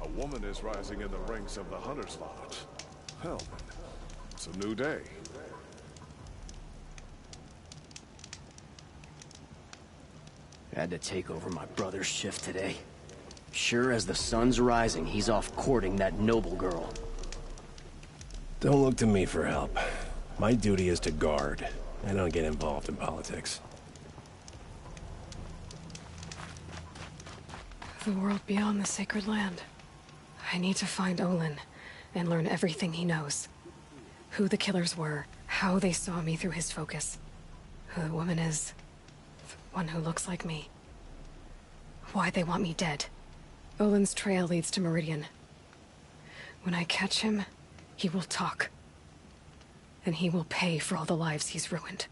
A woman is rising in the ranks of the Hunter's Lot. Well, it's a new day. Had to take over my brother's shift today. Sure as the sun's rising, he's off courting that noble girl. Don't look to me for help. My duty is to guard. I don't get involved in politics. The world beyond the sacred land. I need to find Olin and learn everything he knows. Who the killers were, how they saw me through his focus. Who the woman is. The one who looks like me. Why they want me dead. Olin's trail leads to Meridian. When I catch him, he will talk. And he will pay for all the lives he's ruined.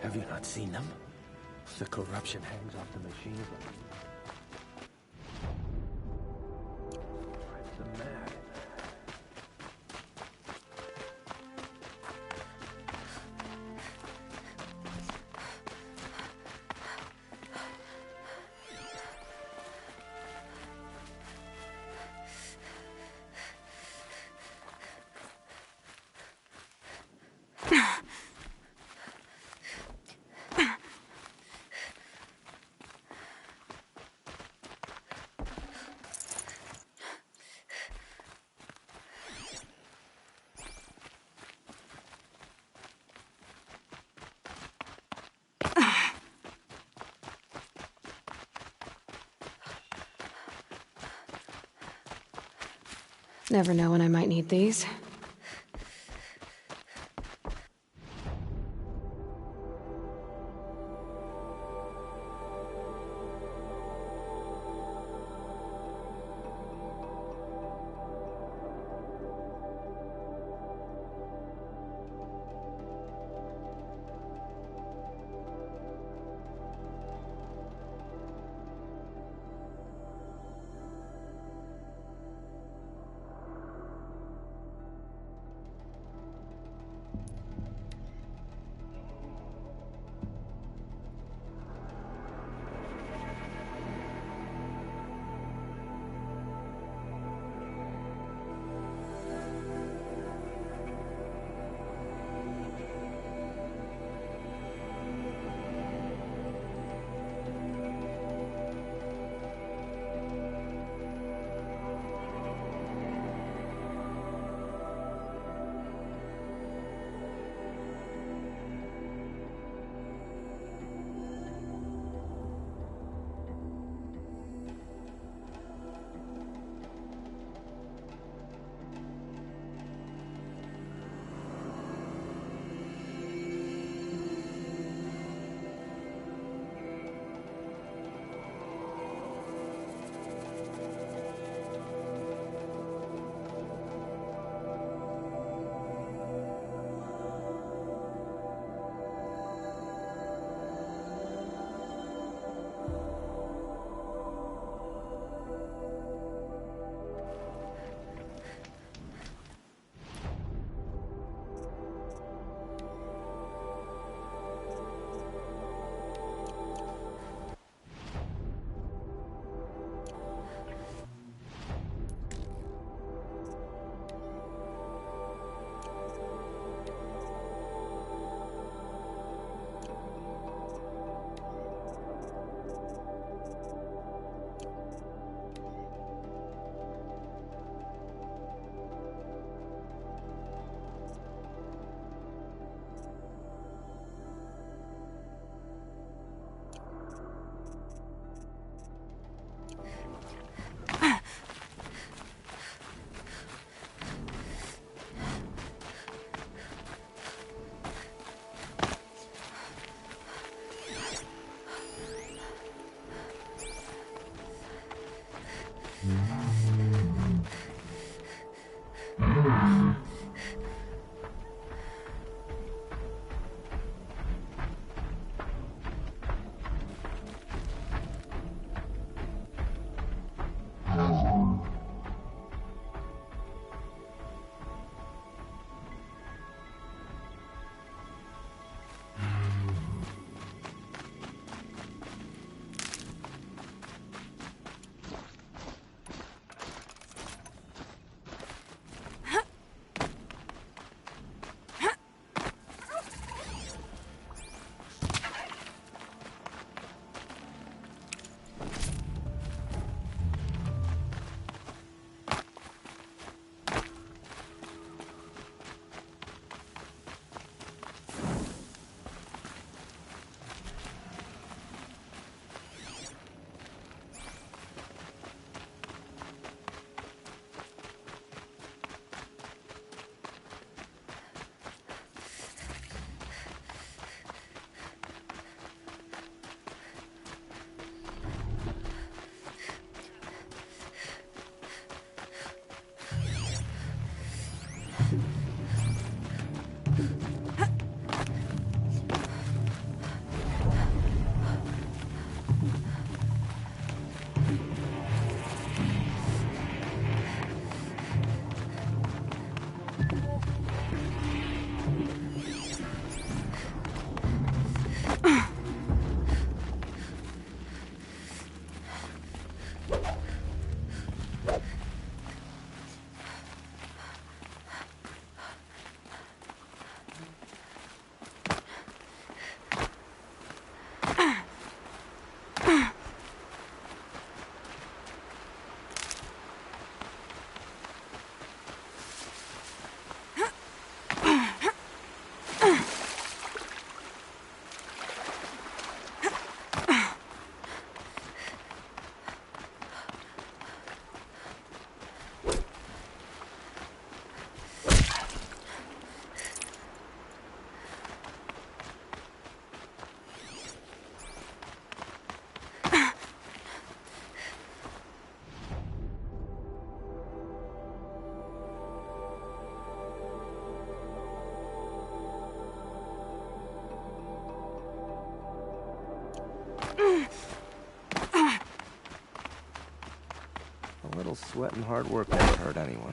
Have you not seen them? The corruption hangs off the machines like... Drives them mad. Never know when I might need these. A little sweat and hard work never hurt anyone.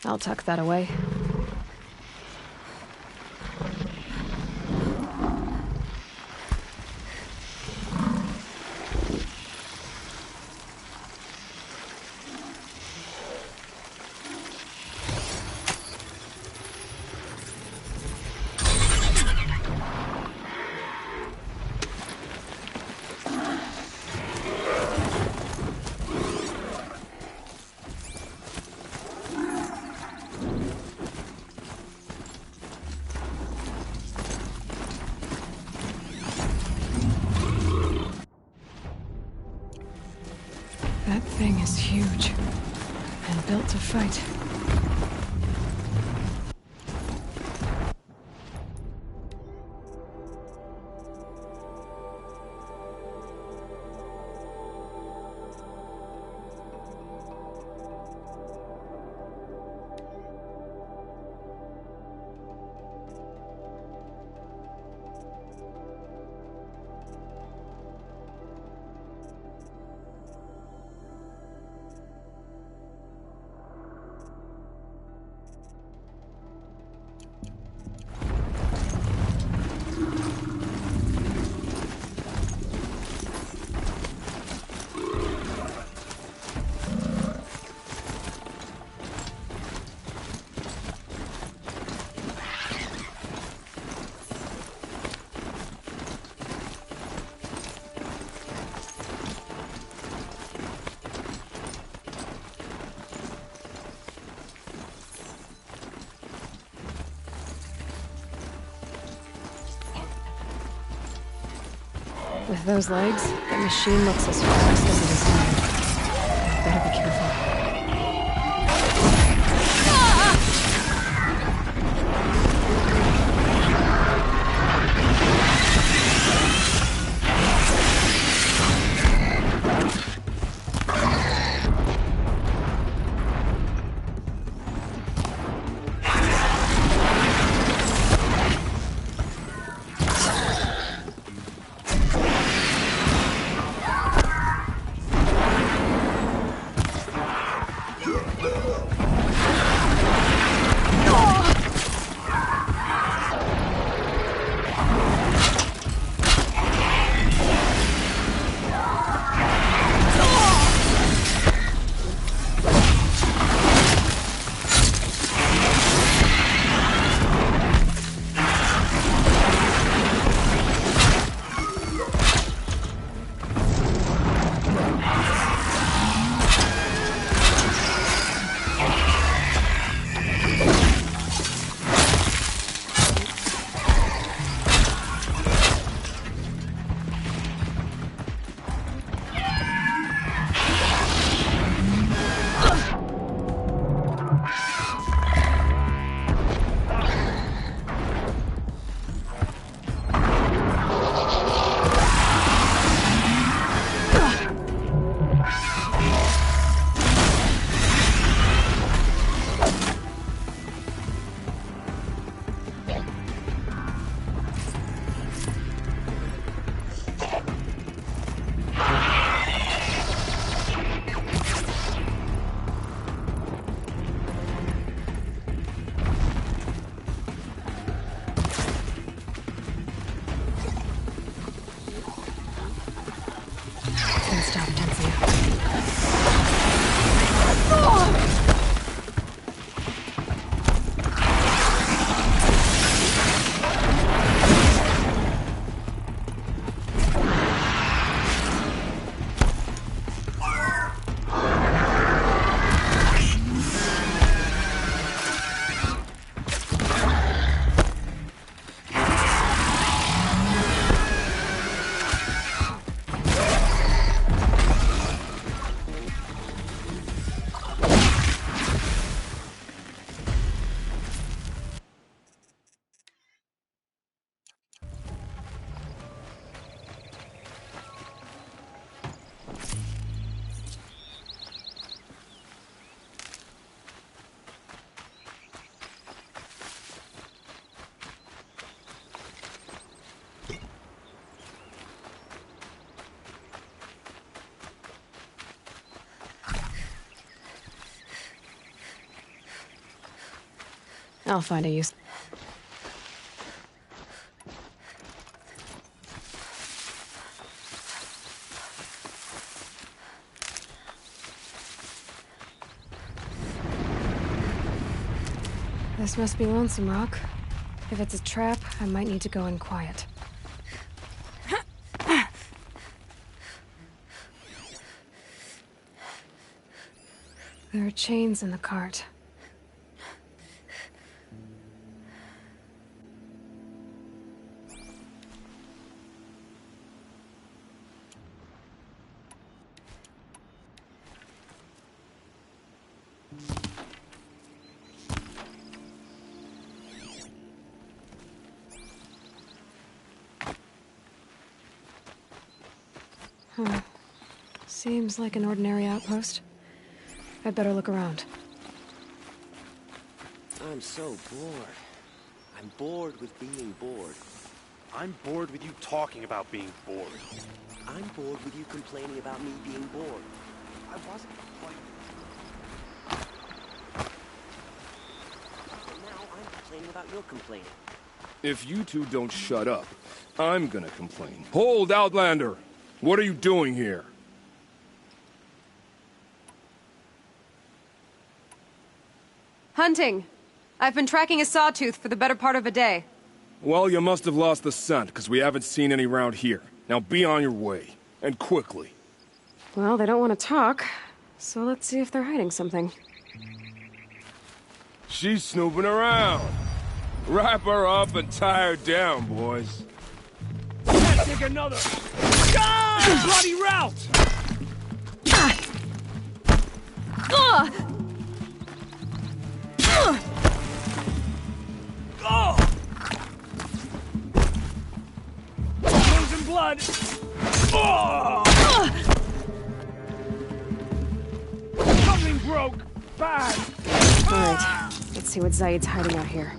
I'll tuck that away. That thing is huge, and built to fight. With those legs, that machine looks as fast as it is loud. Better be careful. I'll find a use. This must be Lonesome Rock. If it's a trap, I might need to go in quiet. There are chains in the cart. Seems like an ordinary outpost. I'd better look around. I'm so bored. I'm bored with being bored. I'm bored with you talking about being bored. I'm bored with you complaining about me being bored. I wasn't complaining. And now I'm complaining about your complaining. If you two don't shut up, I'm gonna complain. Hold, Outlander! What are you doing here? Hunting! I've been tracking a sawtooth for the better part of a day. Well, you must have lost the scent, because we haven't seen any around here. Now be on your way, and quickly. Well, they don't want to talk, so let's see if they're hiding something. She's snooping around. Wrap her up and tie her down, boys. Let's take another bloody route! Losing blood! Something broke! Bad! Alright, let's see what Zaid's hiding out here.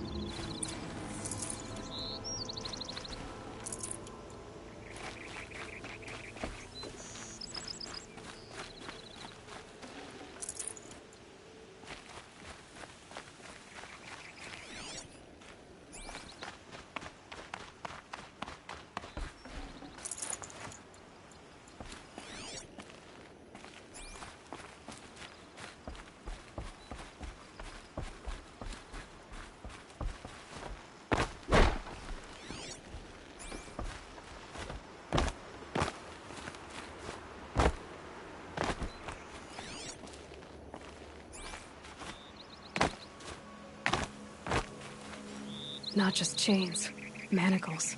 Not just chains, manacles.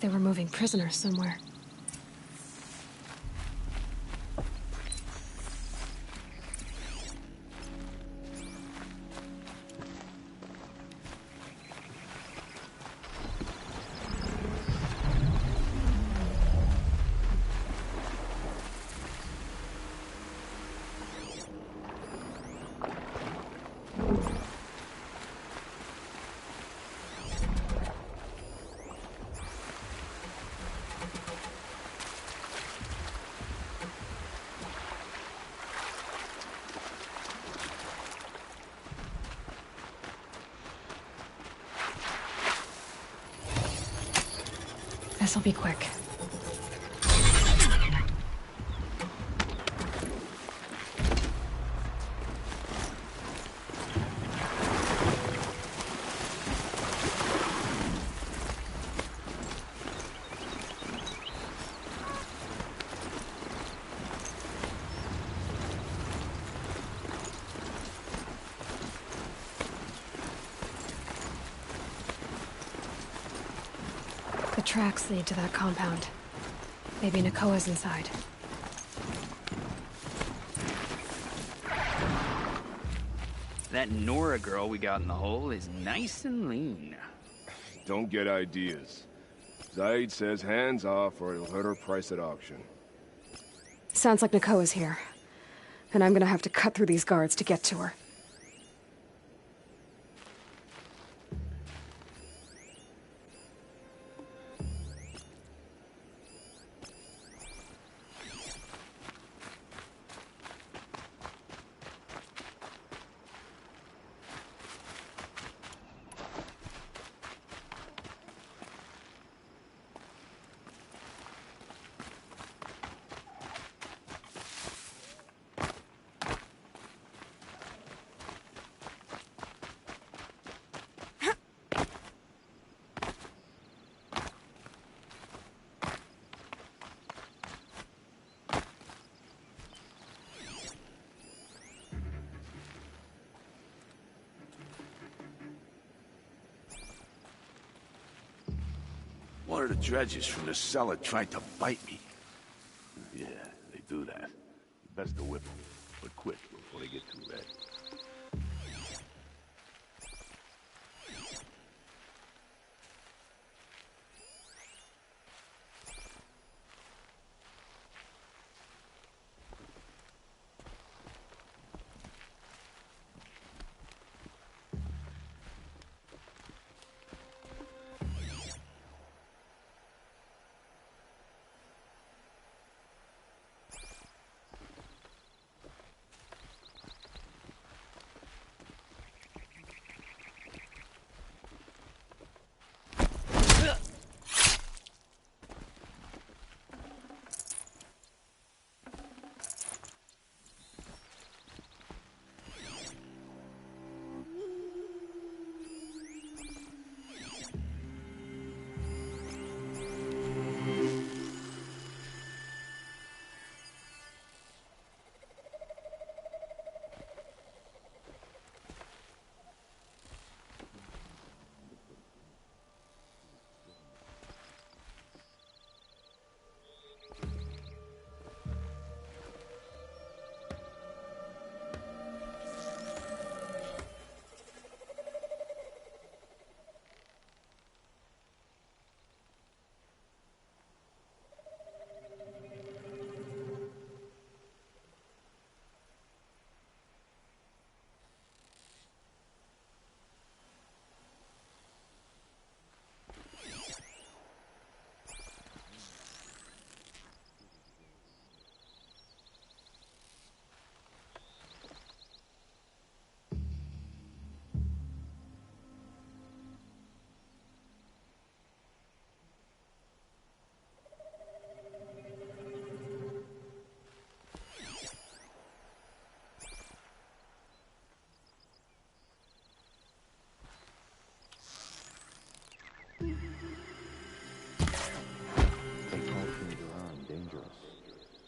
They were moving prisoners somewhere. This'll be quick. The tracks lead to that compound. Maybe Nakoa's inside. That Nora girl we got in the hole is nice and lean. Don't get ideas. Zaid says hands off or he'll hurt her price at auction. Sounds like Nakoa's here. And I'm gonna have to cut through these guards to get to her. or the dredges from the cellar tried to bite me. Yeah, they do that. Best to whip them, but quick before they get too red.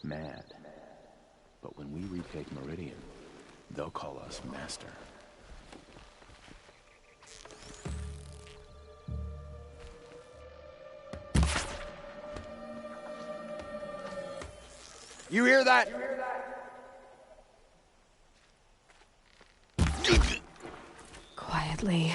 Mad. But when we retake Meridian, they'll call us Master. You hear that? Quietly.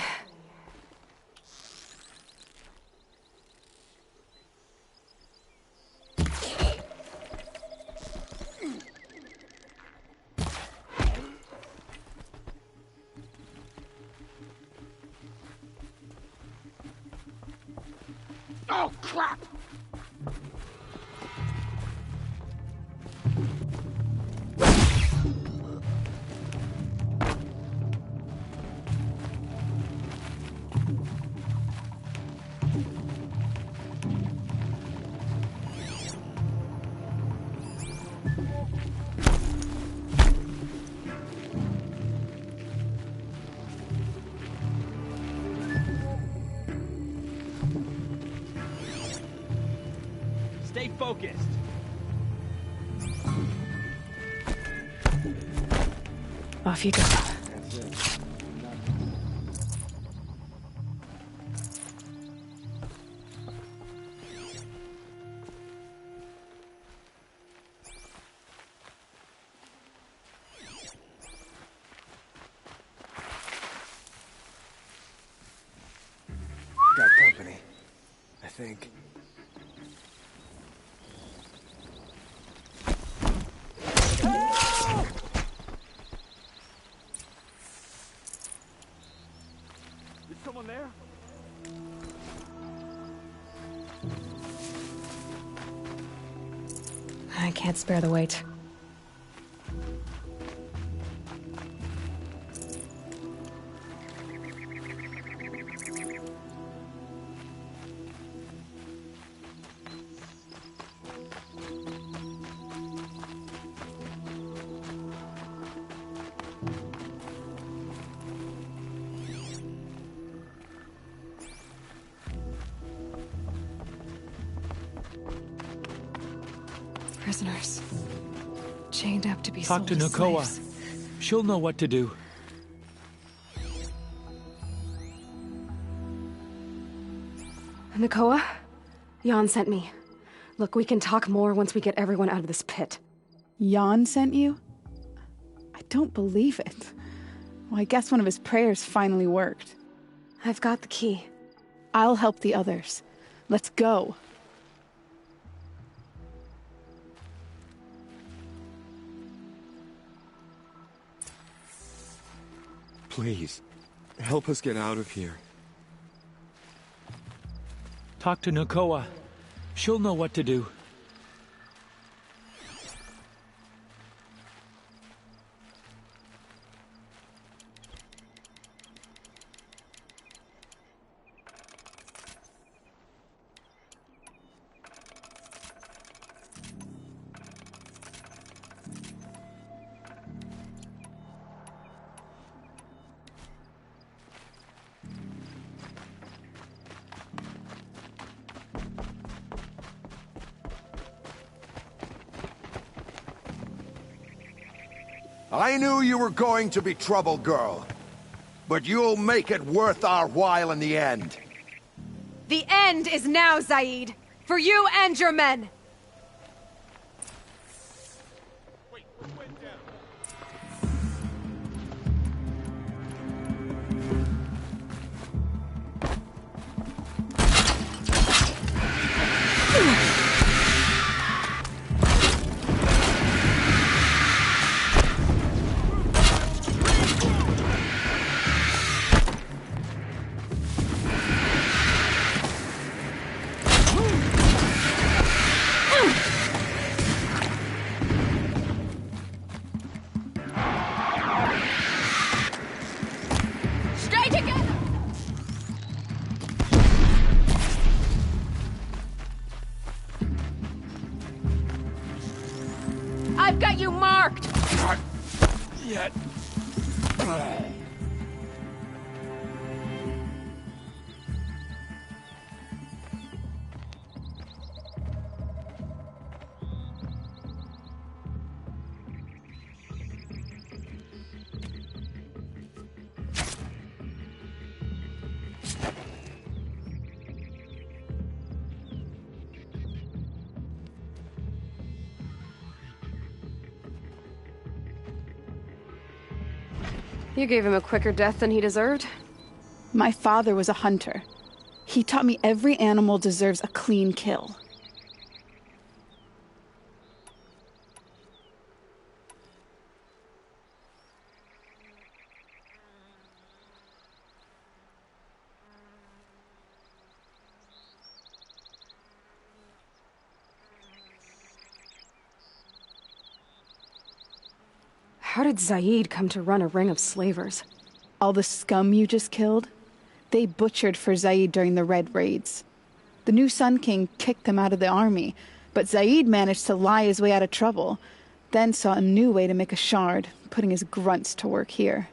Oh, crap! Stay focused. Off you go. That's it. Got company, I think. Is someone there? I can't spare the weight. Prisoners. Chained up to be Talk sold to as Nakoa. slaves. She'll know what to do. Nakoa? Jan sent me. Look, we can talk more once we get everyone out of this pit. Jan sent you? I don't believe it. Well, I guess one of his prayers finally worked. I've got the key. I'll help the others. Let's go. Please, help us get out of here. Talk to Nakoa. She'll know what to do. I knew you were going to be trouble, girl. But you'll make it worth our while in the end. The end is now, Zaid. For you and your men. I've got you marked! Not yet. You gave him a quicker death than he deserved. My father was a hunter. He taught me every animal deserves a clean kill. How did Zaid come to run a ring of slavers? All the scum you just killed? They butchered for Zaid during the Red Raids. The new Sun King kicked them out of the army, but Zaid managed to lie his way out of trouble, then saw a new way to make a shard, putting his grunts to work here.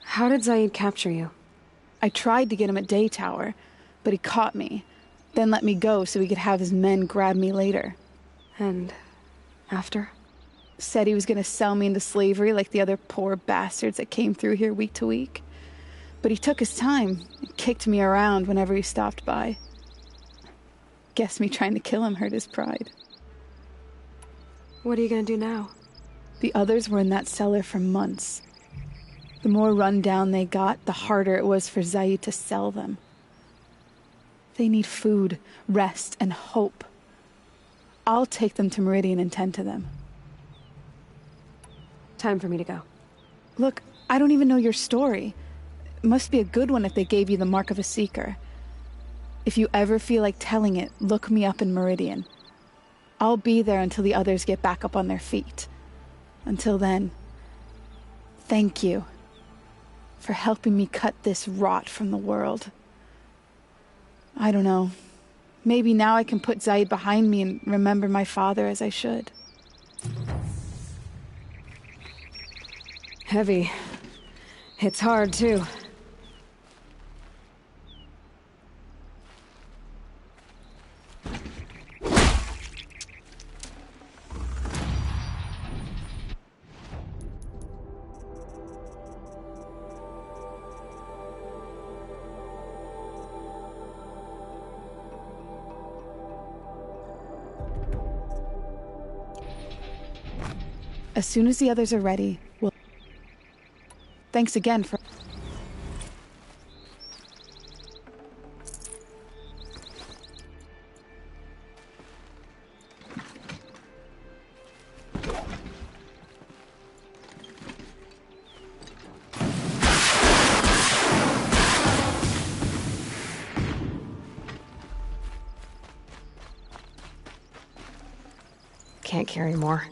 How did Zaid capture you? I tried to get him at Day Tower, but he caught me, then let me go so he could have his men grab me later. And after? Said he was going to sell me into slavery like the other poor bastards that came through here week to week. But he took his time and kicked me around whenever he stopped by. Guess me trying to kill him hurt his pride. What are you going to do now? The others were in that cellar for months. The more run down they got, the harder it was for Zaid to sell them. They need food, rest, and hope. I'll take them to Meridian and tend to them. Time for me to go. Look, I don't even know your story. It must be a good one if they gave you the mark of a seeker. If you ever feel like telling it, look me up in Meridian. I'll be there until the others get back up on their feet. Until then, thank you for helping me cut this rot from the world. I don't know. Maybe now I can put Zaid behind me and remember my father as I should. Heavy. It's hard, too. As soon as the others are ready, we'll... Thanks again for... Can't carry more.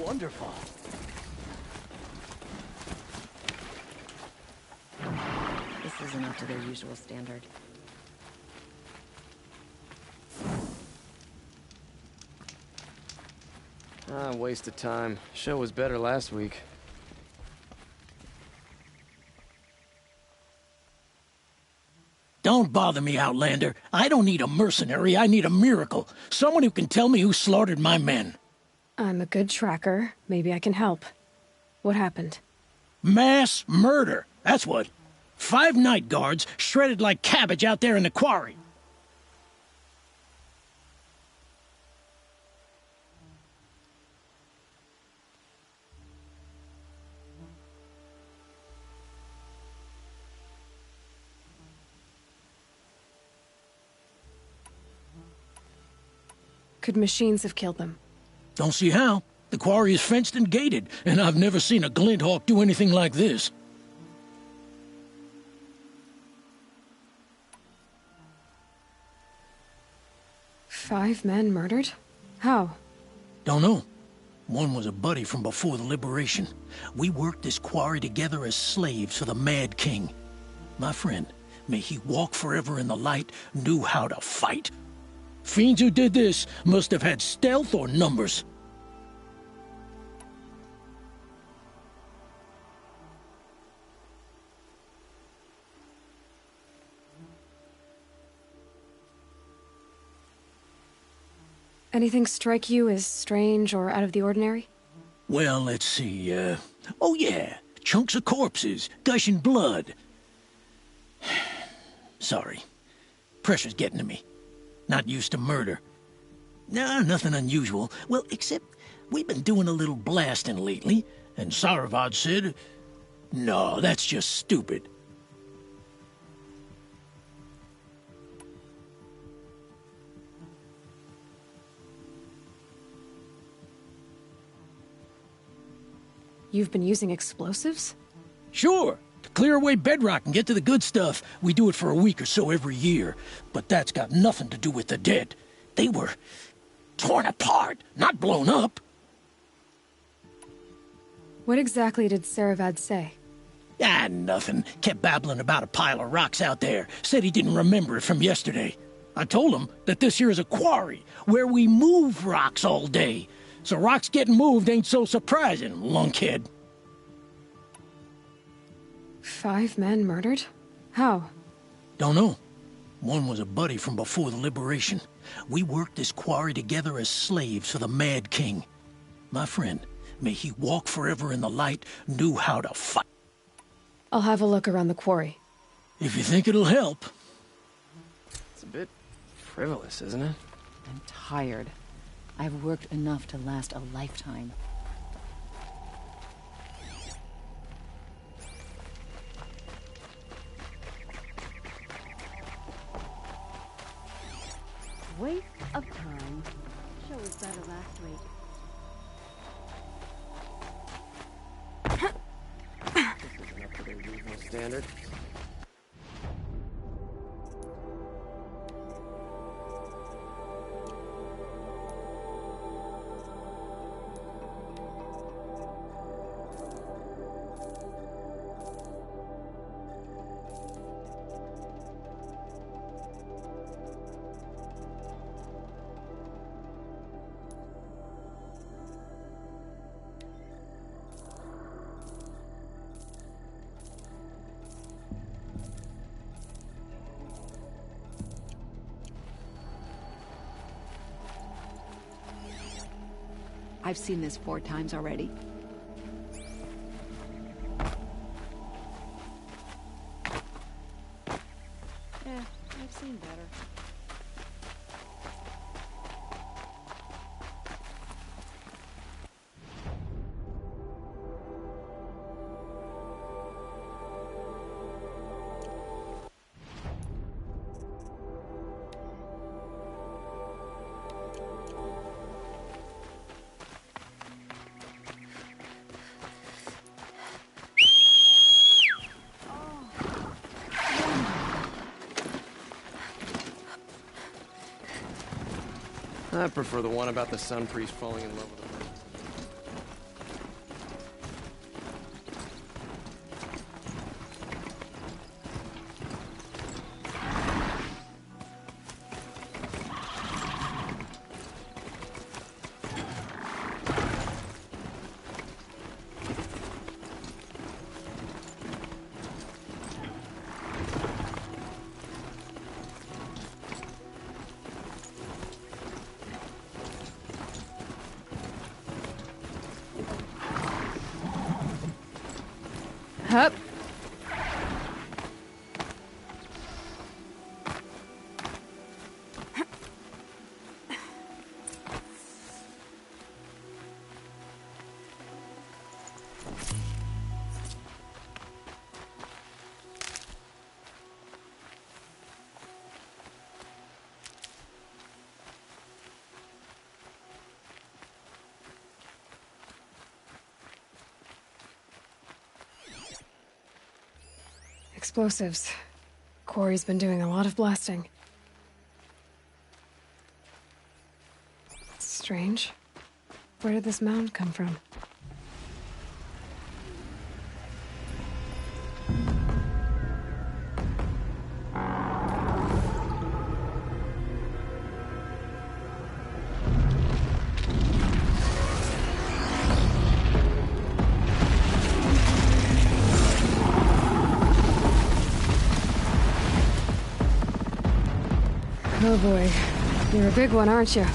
Wonderful. This isn't up to their usual standard. Waste of time. Show was better last week. Don't bother me, Outlander. I don't need a mercenary, I need a miracle. Someone who can tell me who slaughtered my men. I'm a good tracker. Maybe I can help. What happened? Mass murder. That's what. 5 night guards shredded like cabbage out there in the quarry. Could machines have killed them? Don't see how. The quarry is fenced and gated, and I've never seen a Glinthawk do anything like this. Five men murdered? How? Don't know. One was a buddy from before the liberation. We worked this quarry together as slaves for the Mad King. My friend, may he walk forever in the light, knew how to fight. Fiends who did this must have had stealth or numbers. Anything strike you as strange or out of the ordinary? Well, let's see, oh yeah, chunks of corpses, gushing blood. Sorry. Pressure's getting to me. Not used to murder. Nah, nothing unusual. Well, except we've been doing a little blasting lately, and Saravad said, no, that's just stupid. You've been using explosives? Sure. To clear away bedrock and get to the good stuff, we do it for a week or so every year. But that's got nothing to do with the dead. They were torn apart, not blown up. What exactly did Saravad say? Ah, nothing. Kept babbling about a pile of rocks out there. Said he didn't remember it from yesterday. I told him that this here is a quarry, where we move rocks all day. So rocks getting moved ain't so surprising, lunkhead. 5 men murdered? How? Don't know. One was a buddy from before the liberation. We worked this quarry together as slaves for the Mad King. My friend, may he walk forever in the light, knew how to fight. I'll have a look around the quarry. If you think it'll help. It's a bit frivolous, isn't it? I'm tired. I've worked enough to last a lifetime. Waste of time. Show was better last week. This isn't up to their usual standard. I've seen this 4 times already. I've seen better. I prefer the one about the Sun Priest falling in love with her. Hup. Explosives. Quarry's been doing a lot of blasting. Strange. Where did this mound come from? Oh boy, you're a big one, aren't you?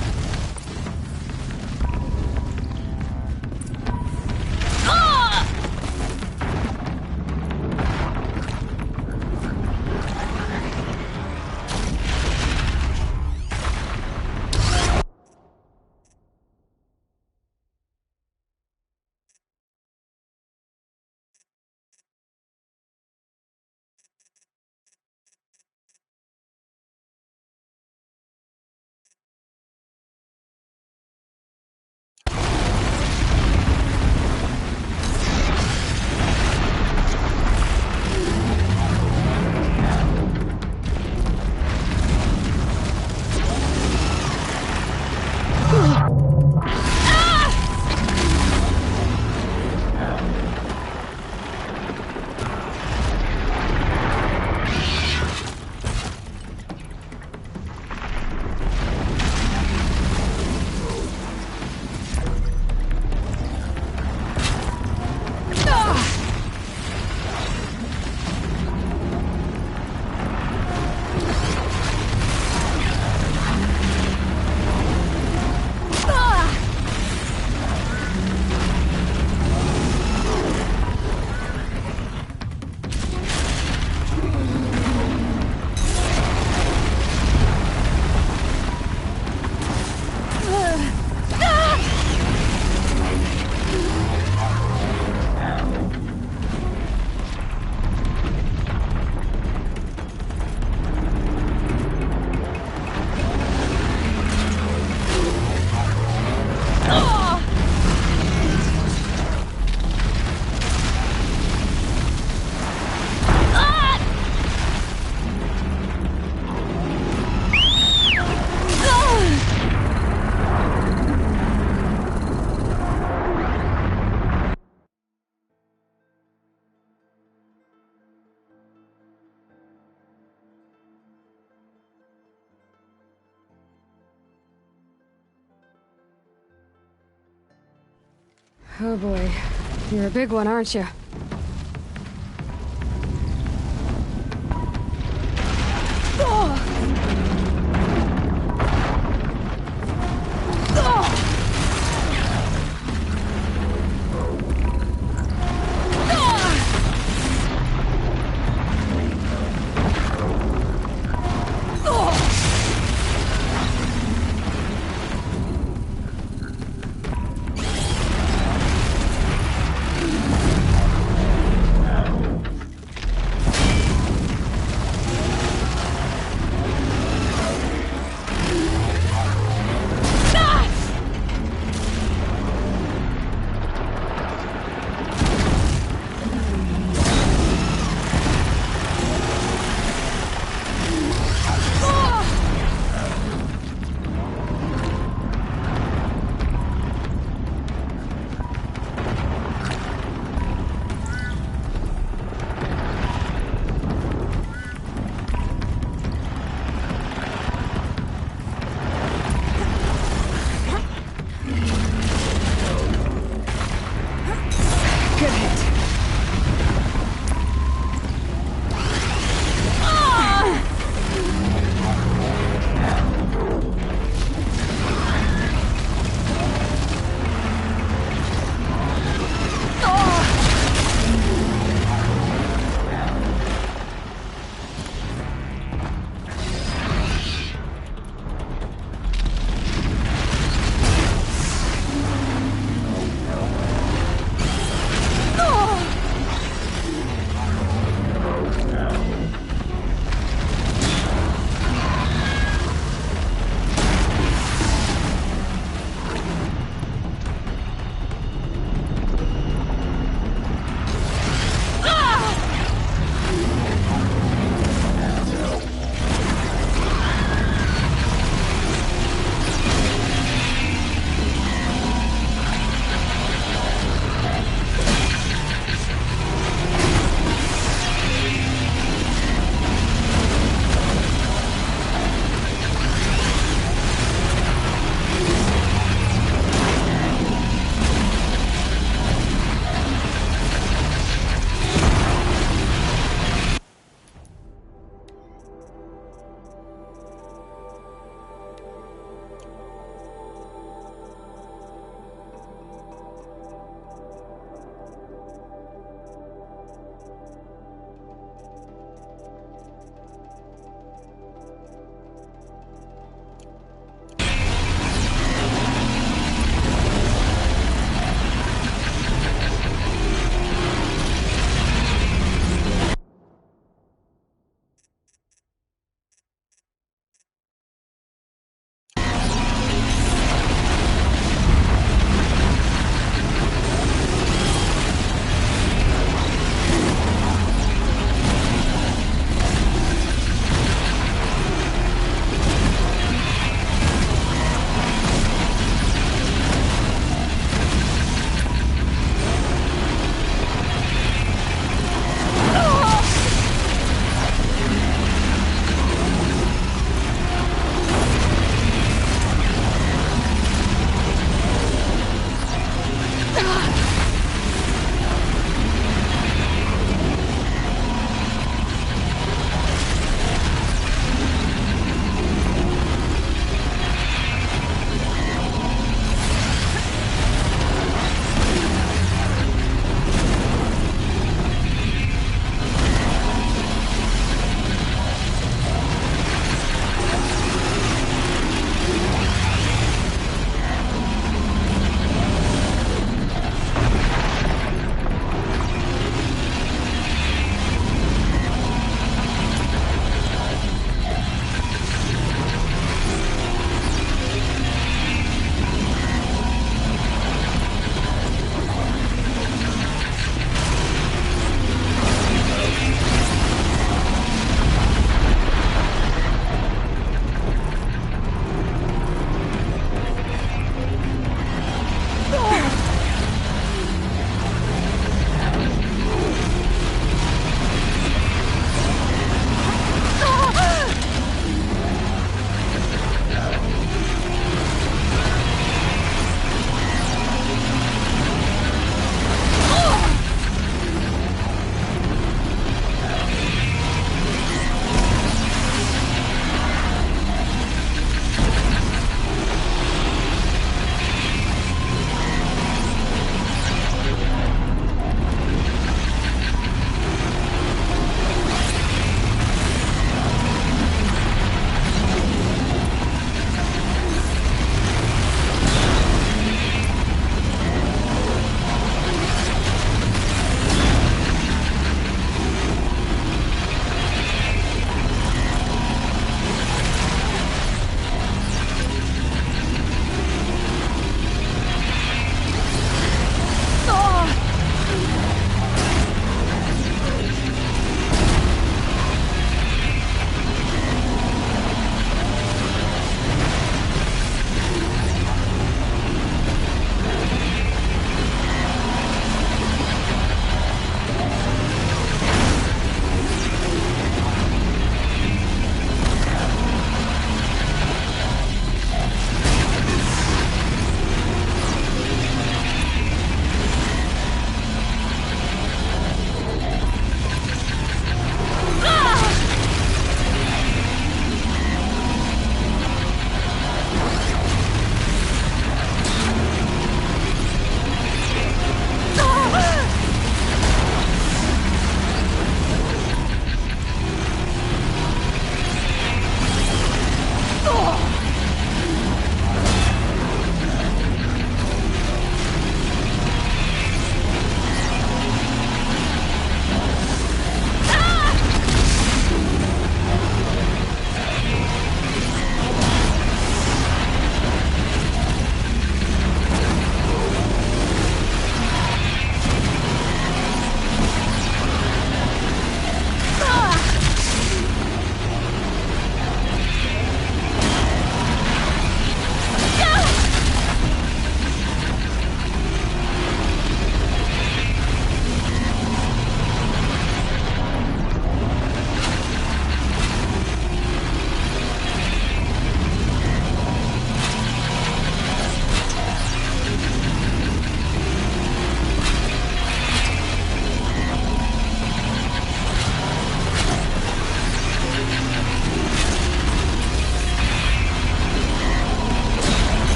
Oh boy, you're a big one, aren't you?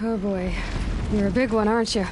Oh boy. You're a big one, aren't you?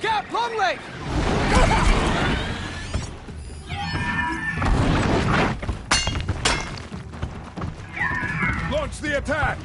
Look out, Plum Lake! Launch the attack!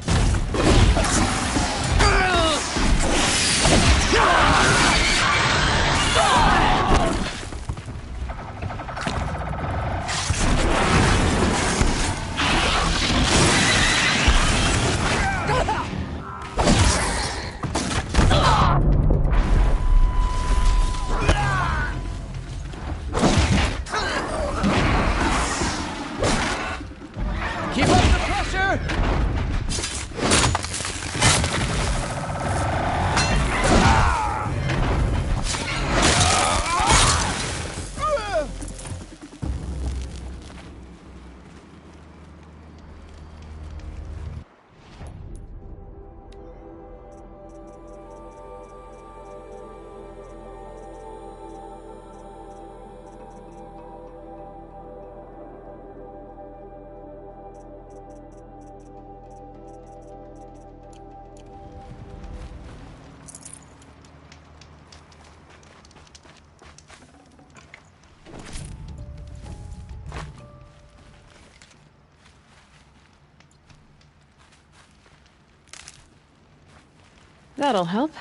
Keep up the pressure! That'll help.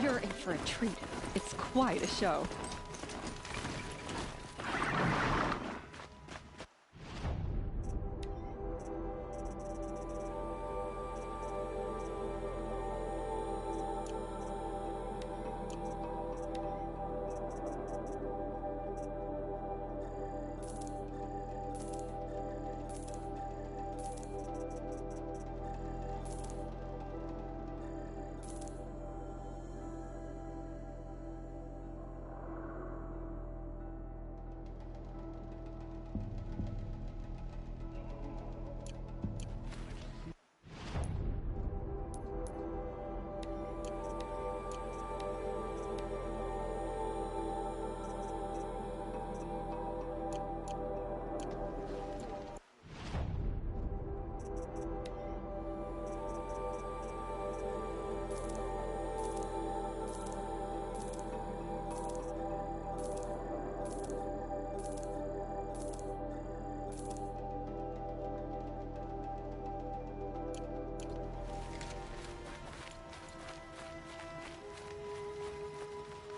You're in for a treat. It's quite a show.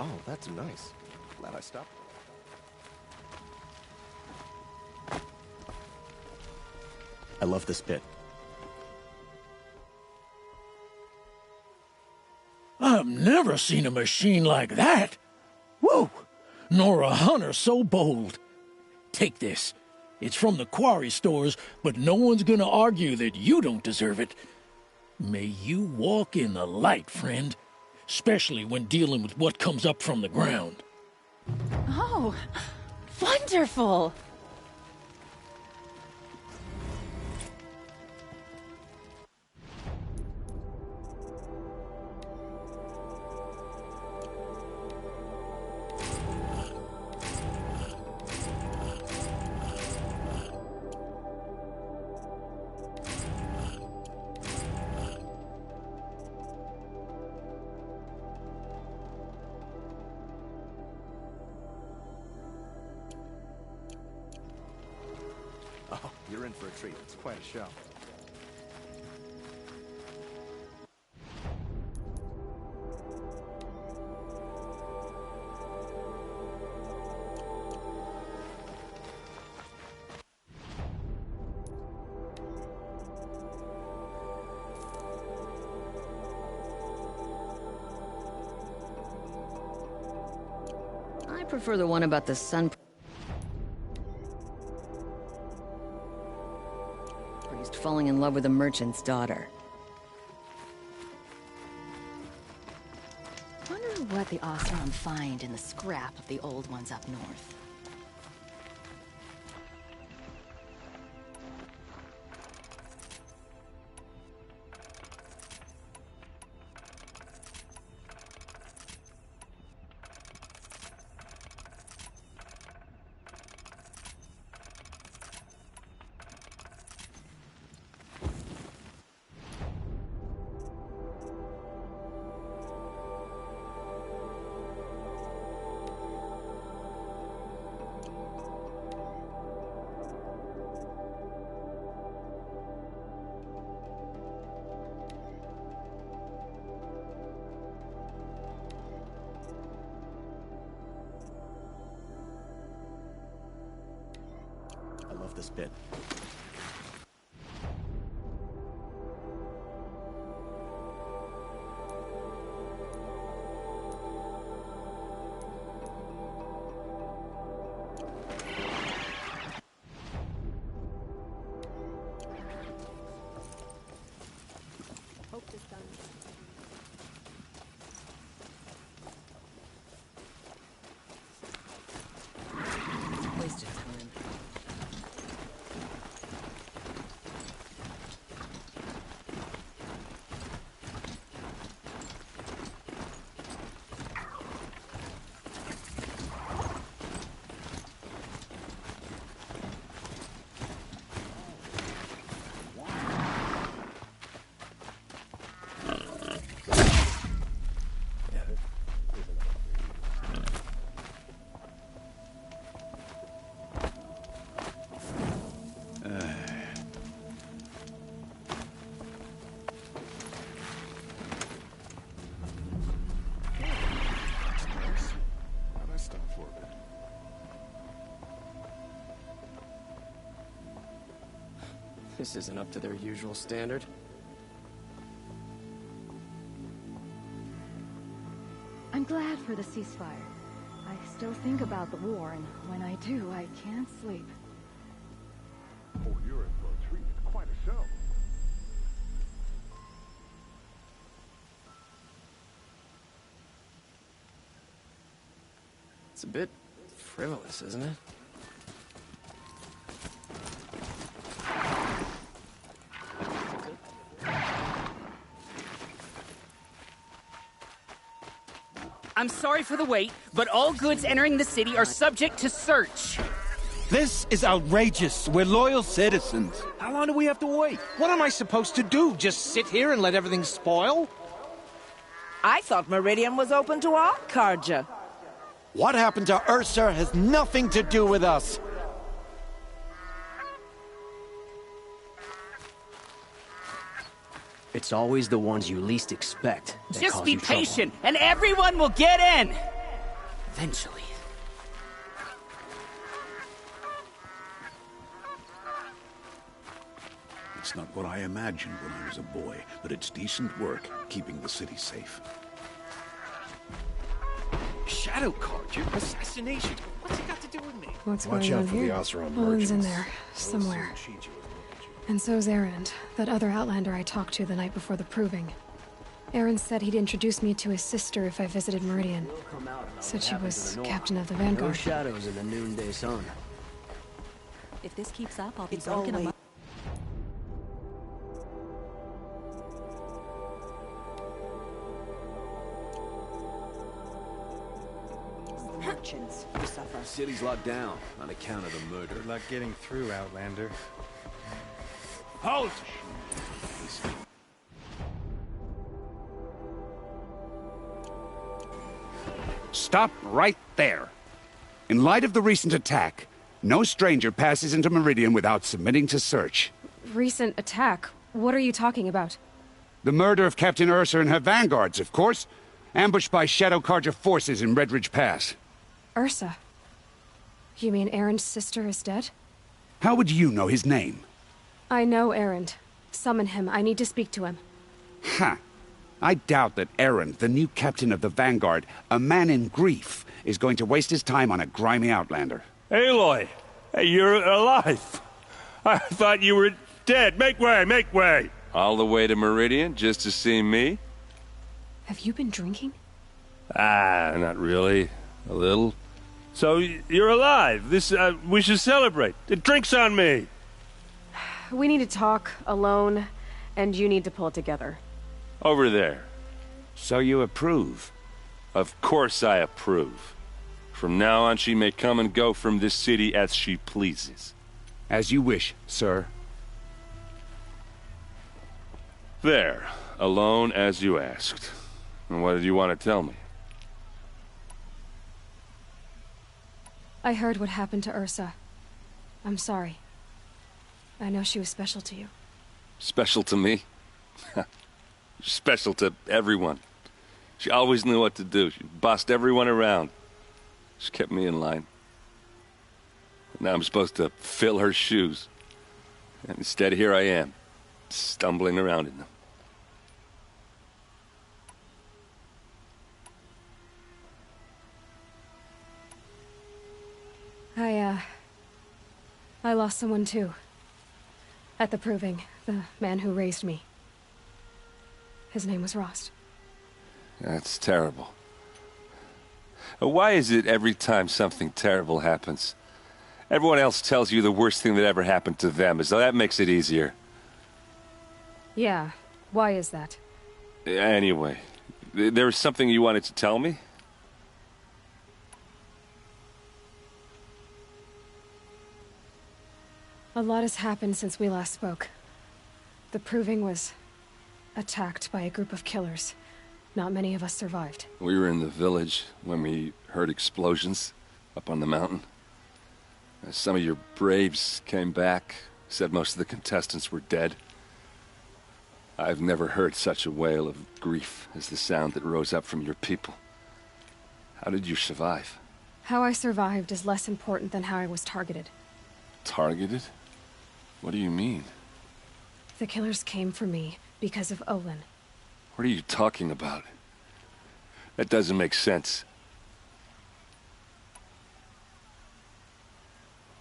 Oh, that's nice. Glad I stopped. I love this bit. Never seen a machine like that. Whoa! Nor a hunter so bold. Take this. It's from the quarry stores, but no one's gonna argue that you don't deserve it. May you walk in the light, friend. Especially when dealing with what comes up from the ground. Oh, wonderful! Oh, you're in for a treat. It's quite a show. I prefer the one about the sun priest falling in love with a merchant's daughter. Wonder what the Oseram find in the scrap of the old ones up north. I love this bit. Wasted time. How'd I stop for a bit? This isn't up to their usual standard. I'm glad for the ceasefire. I still think about the war, and when I do, I can't sleep. Oh, you're in for a treat. It's quite a show. It's a bit frivolous, isn't it? I'm sorry for the wait, but all goods entering the city are subject to search. This is outrageous. We're loyal citizens. How long do we have to wait? What am I supposed to do? Just sit here and let everything spoil? I thought Meridian was open to all Carja. What happened to Ursa has nothing to do with us. It's always the ones you least expect that Just cause be you trouble. patient, and everyone will get in! Eventually. It's not what I imagined when I was a boy, but it's decent work keeping the city safe. shadow card, your assassination. What's it got to do with me? What's Watch going out on for the here? Oseram Owen's in merchants. there, They'll somewhere. soon cheat you as much. And so's Erend, that other Outlander I talked to the night before the proving. Erend said he'd introduce me to his sister if I visited Meridian. Said she was captain of the No Vanguard. shadows in the noonday sun. If this keeps up, I'll be It's broken always... up. merchants who suffer. City's locked down on account of the murder. Good luck getting through, Outlander. Halt! Stop right there. In light of the recent attack, no stranger passes into Meridian without submitting to search. Recent attack? What are you talking about? The murder of Captain Ursa and her vanguards, of course. Ambushed by Shadow Carja forces in Redridge Pass. Ursa? You mean Erend's sister is dead? How would you know his name? I know Erend. Summon him. I need to speak to him. Ha! I doubt that Erend, the new captain of the Vanguard, a man in grief, is going to waste his time on a grimy Outlander. Aloy! Hey, you're alive! I thought you were dead. Make way, make way! All the way to Meridian just to see me? Have you been drinking? Ah, not really. A little. So, you're alive. This, we should celebrate. The drink's on me! We need to talk, alone, and you need to pull it together. Over there. So you approve? Of course I approve. From now on, she may come and go from this city as she pleases. As you wish, sir. There. Alone as you asked. And what did you want to tell me? I heard what happened to Ursa. I'm sorry. I know she was special to you. Special to me? Special to everyone. She always knew what to do. She bossed everyone around. She kept me in line. Now I'm supposed to fill her shoes. And instead, here I am, stumbling around in them. I lost someone too. At the proving, the man who raised me. His name was Rost. That's terrible. Why is it every time something terrible happens, everyone else tells you the worst thing that ever happened to them, as though that makes it easier? Yeah, why is that? Anyway, there was something you wanted to tell me? A lot has happened since we last spoke. The proving was attacked by a group of killers. Not many of us survived. We were in the village when we heard explosions up on the mountain. Some of your braves came back, said most of the contestants were dead. I've never heard such a wail of grief as the sound that rose up from your people. How did you survive? How I survived is less important than how I was targeted. Targeted? What do you mean? The killers came for me because of Olin. What are you talking about? That doesn't make sense.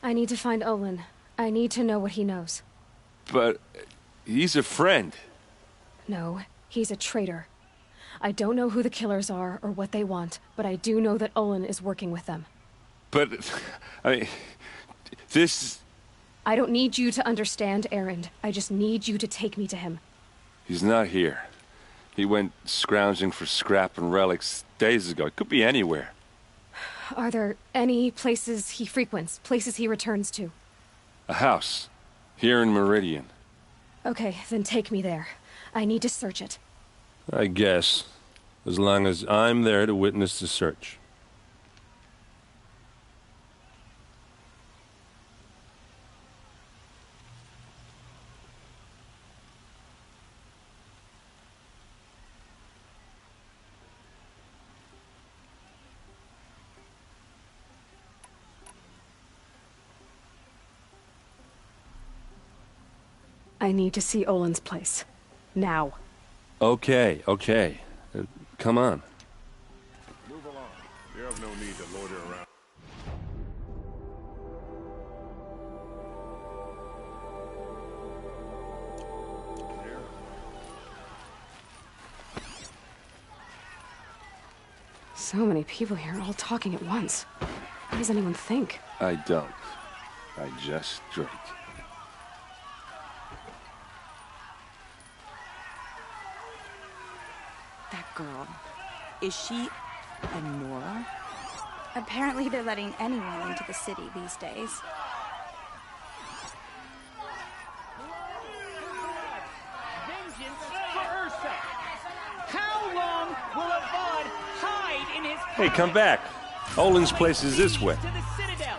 I need to find Olin. I need to know what he knows. But he's a friend. No, he's a traitor. I don't know who the killers are or what they want, but I do know that Olin is working with them. But, I mean, this... I don't need you to understand, Erend. I just need you to take me to him. He's not here. He went scrounging for scrap and relics days ago. It could be anywhere. Are there any places he frequents, places he returns to? A house. Here in Meridian. Okay, then take me there. I need to search it. I guess. As long as I'm there to witness the search. I need to see Olin's place. Now. Okay. Come on. Move along. You have no So many people here, all talking at once. How does anyone think? I don't. I just drink. That girl. Is she a Nora? Apparently they're letting anyone into the city these days. Vengeance for Ursa! How long will Avad hide in his... Hey, come back. Olin's place is this way. ...to the Citadel?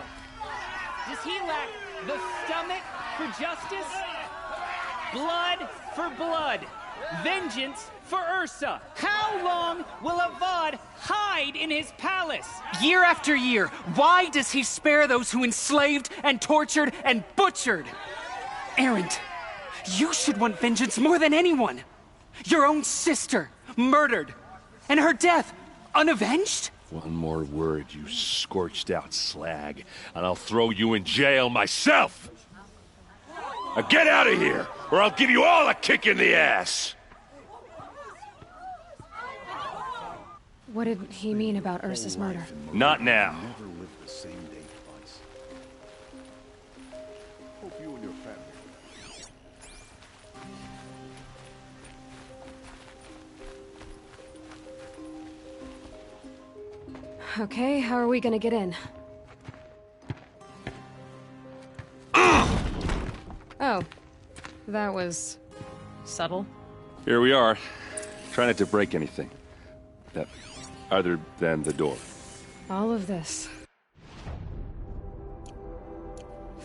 Does he lack the stomach for justice? Blood for blood. Vengeance for Ursa. How long will Avad hide in his palace? Year after year, why does he spare those who enslaved and tortured and butchered? Erend, you should want vengeance more than anyone. Your own sister, murdered, and her death, unavenged? One more word, you scorched-out slag, and I'll throw you in jail myself! Now get out of here, or I'll give you all a kick in the ass! What did he mean about Ursa's murder? Not now. Never lived the same day twice. Hope you and your family. Okay, how are we gonna get in? Oh, that was subtle. Here we are. Try not to break anything. Other than the door. All of this.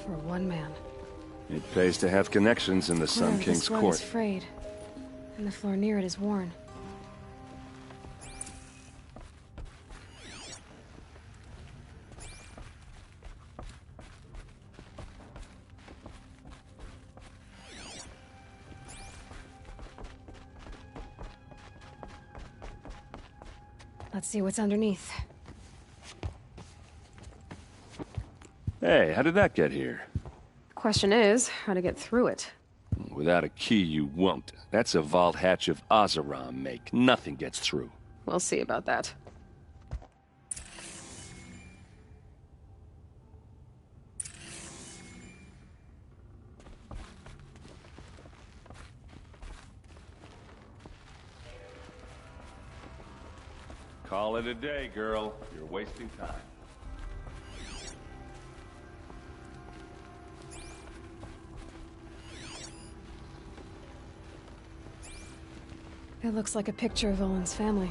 For one man. It pays to have connections in the Sun King's This rug court. is frayed, and the floor near it is worn. Let's see what's underneath. Hey, how did that get here? Question is, how to get through it. Without a key, you won't. That's a vault hatch of Oseram make. Nothing gets through. We'll see about that. Call it a day, girl. You're wasting time. It looks like a picture of Olin's family.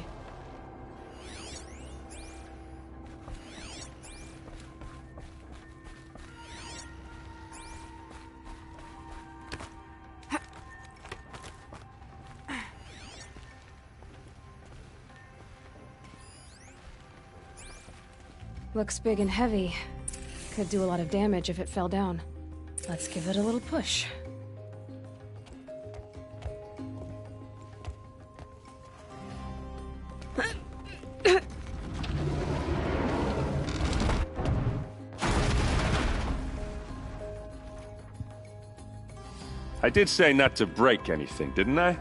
Looks big and heavy. Could do a lot of damage if it fell down. Let's give it a little push. I did say not to break anything, didn't I?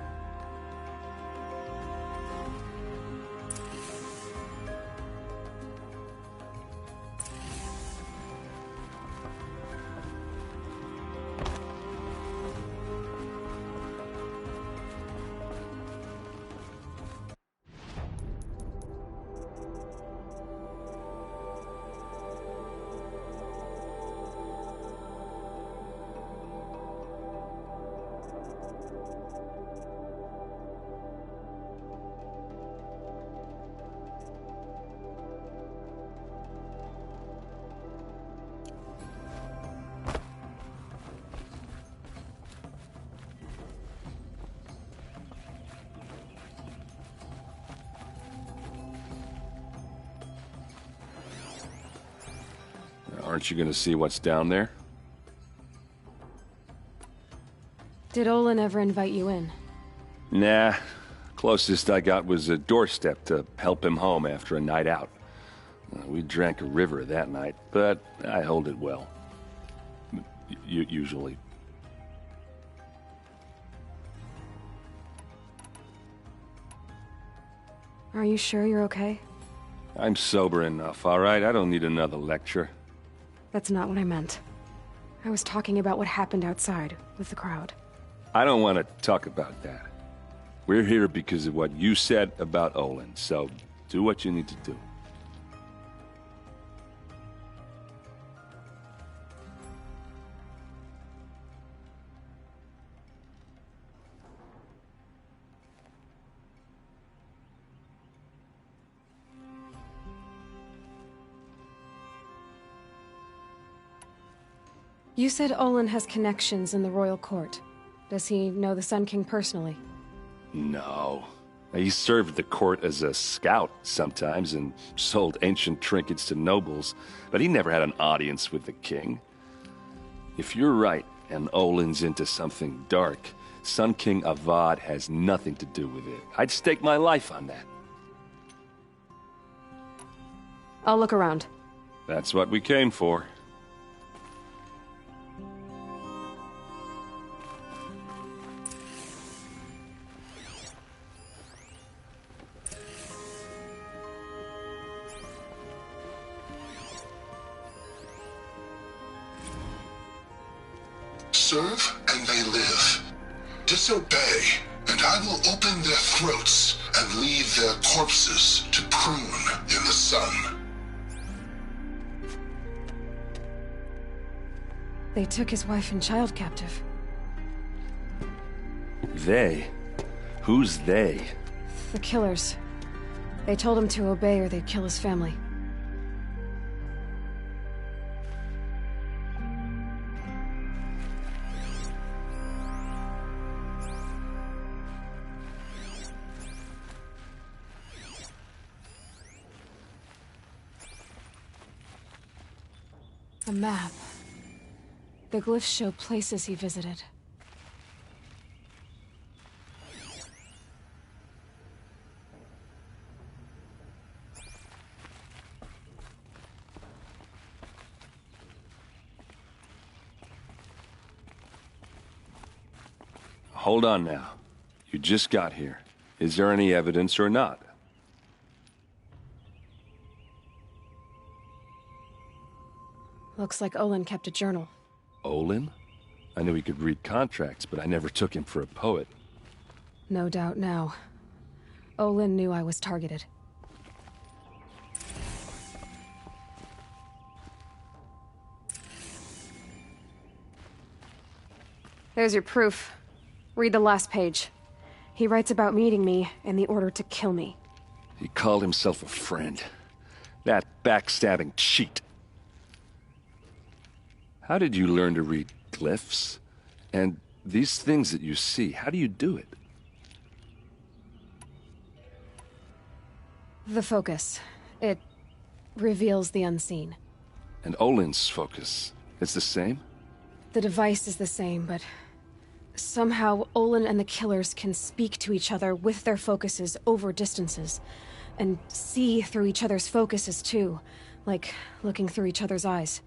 Aren't you gonna see what's down there? Did Olin ever invite you in? Nah. Closest I got was a doorstep to help him home after a night out. We drank a river that night, but I hold it well. Usually. Are you sure you're okay? I'm sober enough, all right? I don't need another lecture. That's not what I meant. I was talking about what happened outside with the crowd. I don't want to talk about that. We're here because of what you said about Olin, so do what you need to do. You said Olin has connections in the royal court. Does he know the Sun King personally? No. He served the court as a scout sometimes and sold ancient trinkets to nobles, but he never had an audience with the king. If you're right and Olin's into something dark, Sun King Avad has nothing to do with it. I'd stake my life on that. I'll look around. That's what we came for. Serve and they live. Disobey, and I will open their throats and leave their corpses to prune in the sun. They took his wife and child captive. They? Who's they? The killers. They told him to obey or they'd kill his family. A map. The glyphs show places he visited. Hold on now. You just got here. Is there any evidence or not? Looks like Olin kept a journal. Olin? I knew he could read contracts, but I never took him for a poet. No doubt now. Olin knew I was targeted. There's your proof. Read the last page. He writes about meeting me and the order to kill me. He called himself a friend. That backstabbing cheat. How did you learn to read glyphs? And these things that you see, how do you do it? The focus. It reveals the unseen. And Olin's focus, it's the same? The device is the same, but somehow Olin and the killers can speak to each other with their focuses over distances, and see through each other's focuses too, like looking through each other's eyes.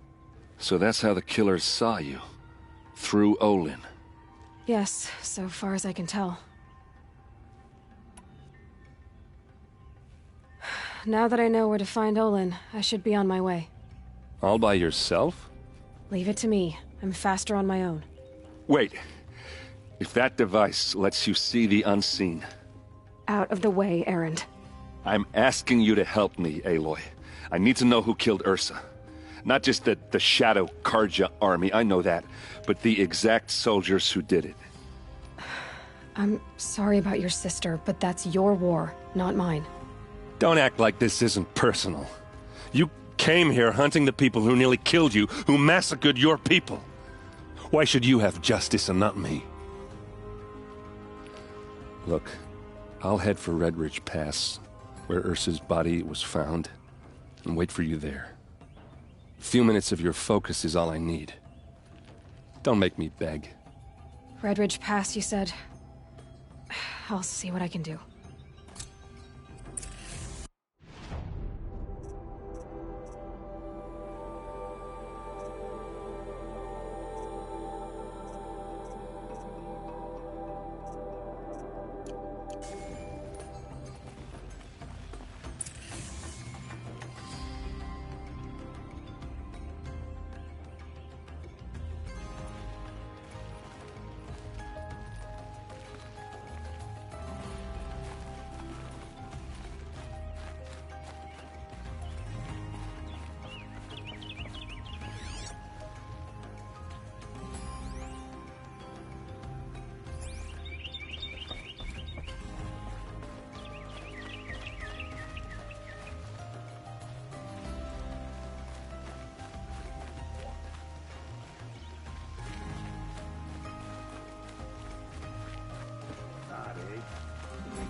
So that's how the killers saw you? Through Olin? Yes, so far as I can tell. Now that I know where to find Olin, I should be on my way. All by yourself? Leave it to me. I'm faster on my own. Wait. If that device lets you see the unseen... Out of the way, Erend. I'm asking you to help me, Aloy. I need to know who killed Ursa. Not just the Shadow Karja army, I know that, but the exact soldiers who did it. I'm sorry about your sister, but that's your war, not mine. Don't act like this isn't personal. You came here hunting the people who nearly killed you, who massacred your people. Why should you have justice and not me? Look, I'll head for Red Ridge Pass, where Ursa's body was found, and wait for you there. A few minutes of your focus is all I need. Don't make me beg. Red Ridge Pass, you said? I'll see what I can do.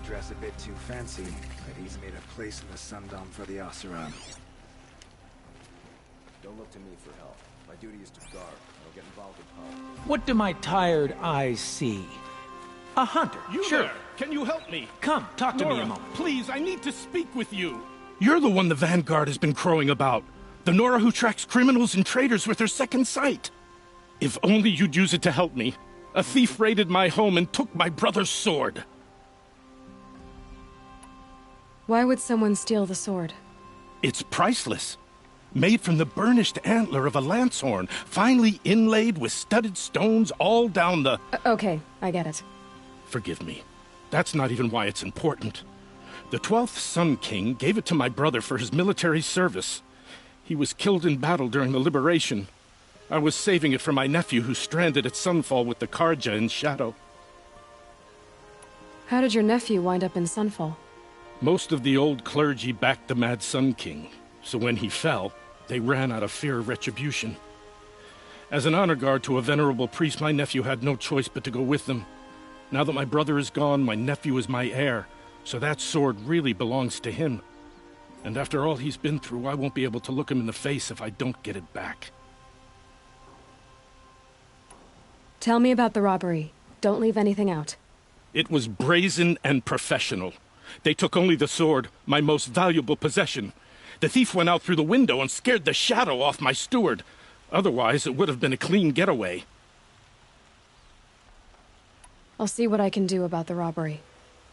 dress a bit too fancy, but he's made a place in the Sundom for the Oseram. Don't look to me for help. My duty is to guard. I don't get involved in politics. What do my tired eyes see? A hunter, You sure. there! Can you help me? Come, talk to me a Nora, moment. please, I need to speak with you. You're the one the Vanguard has been crowing about. The Nora who tracks criminals and traitors with her second sight. If only you'd use it to help me. A thief raided my home and took my brother's sword. Why would someone steal the sword? It's priceless. Made from the burnished antler of a lancehorn, finely inlaid with studded stones all down the... Okay, I get it. Forgive me. That's not even why it's important. The 12th Sun King gave it to my brother for his military service. He was killed in battle during the liberation. I was saving it for my nephew who's stranded at Sunfall with the Karja in Shadow. How did your nephew wind up in Sunfall? Most of the old clergy backed the Mad Sun King, so when he fell, they ran out of fear of retribution. As an honor guard to a venerable priest, my nephew had no choice but to go with them. Now that my brother is gone, my nephew is my heir, so that sword really belongs to him. And after all he's been through, I won't be able to look him in the face if I don't get it back. Tell me about the robbery. Don't leave anything out. It was brazen and professional. They took only the sword, my most valuable possession. The thief went out through the window and scared the shadow off my steward. Otherwise, it would have been a clean getaway. I'll see what I can do about the robbery.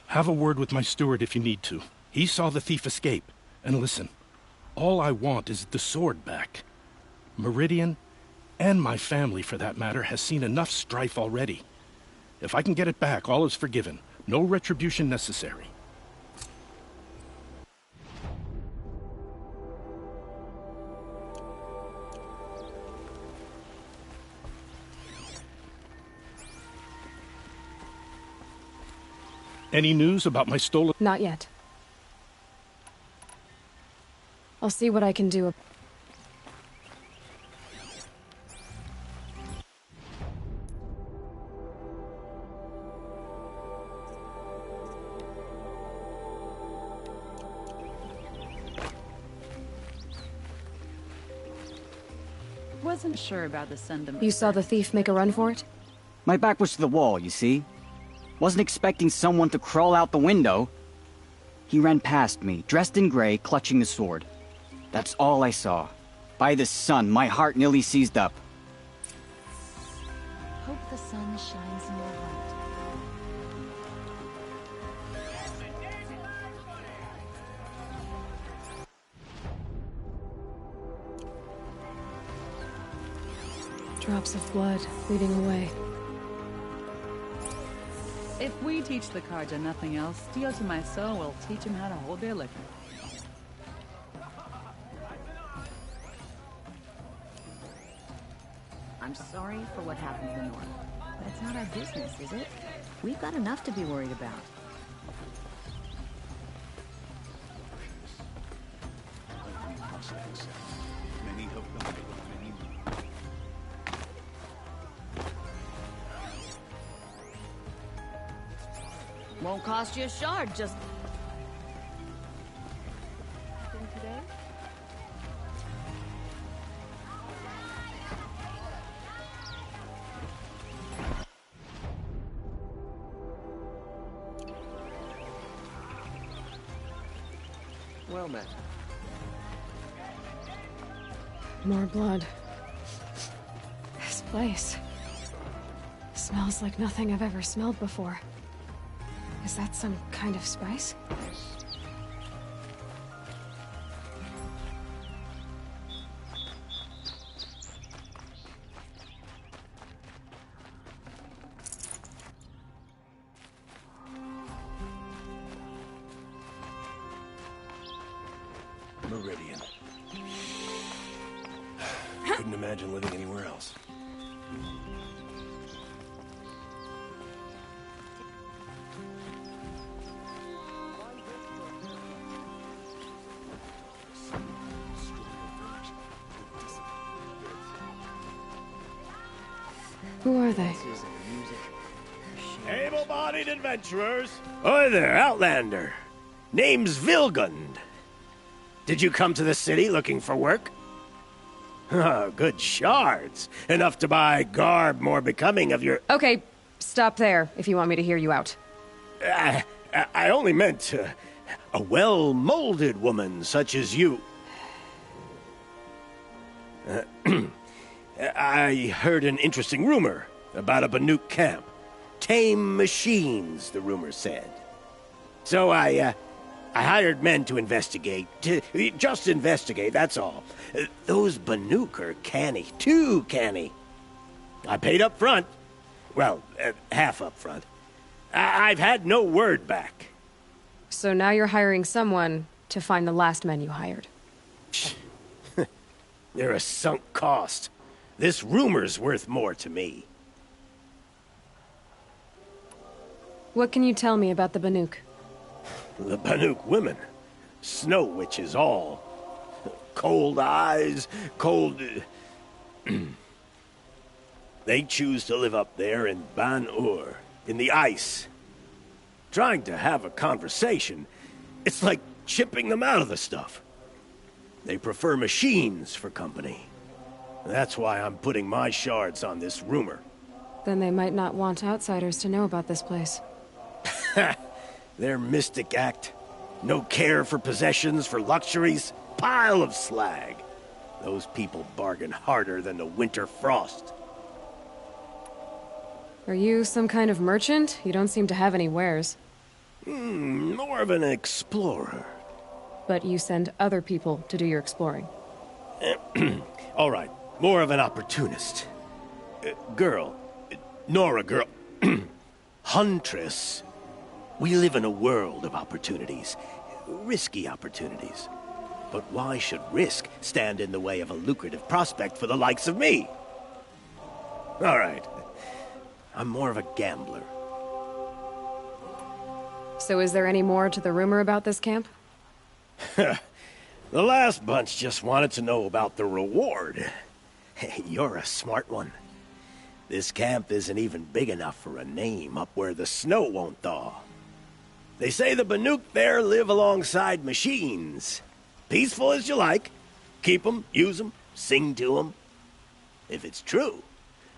Have a word with my steward if you need to. He saw the thief escape. And listen, all I want is the sword back. Meridian, and my family for that matter, has seen enough strife already. If I can get it back, all is forgiven. No retribution necessary. Any news about my stolen... Not yet. I'll see what I can do. Wasn't sure about the Sundom. You saw the thief make a run for it? My back was to the wall, you see? Wasn't expecting someone to crawl out the window. He ran past me, dressed in gray, clutching the sword. That's all I saw. By the sun, my heart nearly seized up. Hope the sun shines in your heart. Drops of blood leading away. If we teach the Karja nothing else, Dio to my soul will teach them how to hold their liquor. I'm sorry for what happened to the North. That's not our business, is it? We've got enough to be worried about. Won't cost you a shard, just... Today? Well met. More blood. This place smells like nothing I've ever smelled before. Is that some kind of spice? Meridian. Couldn't imagine living anywhere else. Who are they? Music, Able-bodied adventurers! Oi there, Outlander. Name's Vilgund. Did you come to the city looking for work? Oh, good shards. Enough to buy garb more becoming of your... Okay, stop there if you want me to hear you out. I only meant a well-molded woman such as you. I heard an interesting rumor about a Banuk camp. Tame machines, the rumor said. So I hired men to investigate. Just investigate, that's all. Those Banuk are canny, too canny. I paid up front. Well, half up front. I've had no word back. So now you're hiring someone to find the last men you hired. They're a sunk cost. This rumor's worth more to me. What can you tell me about the Banuk? The Banuk women. Snow witches all. Cold eyes, cold... They choose to live up there in Ban-Ur, in the ice. Trying to have a conversation, it's like chipping them out of the stuff. They prefer machines for company. That's why I'm putting my shards on this rumor. Then they might not want outsiders to know about this place. Their mystic act. No care for possessions, for luxuries. Pile of slag. Those people bargain harder than the winter frost. Are you some kind of merchant? You don't seem to have any wares. More of an explorer. But you send other people to do your exploring. All right, more of an opportunist. Girl. Nora girl. Huntress. We live in a world of opportunities. Risky opportunities. But why should risk stand in the way of a lucrative prospect for the likes of me? All right. I'm more of a gambler. So is there any more to the rumor about this camp? The last bunch just wanted to know about the reward. Hey, you're a smart one. This camp isn't even big enough for a name up where the snow won't thaw. They say the Banuk there live alongside machines. Peaceful as you like. Keep them, use them, sing to them. If it's true,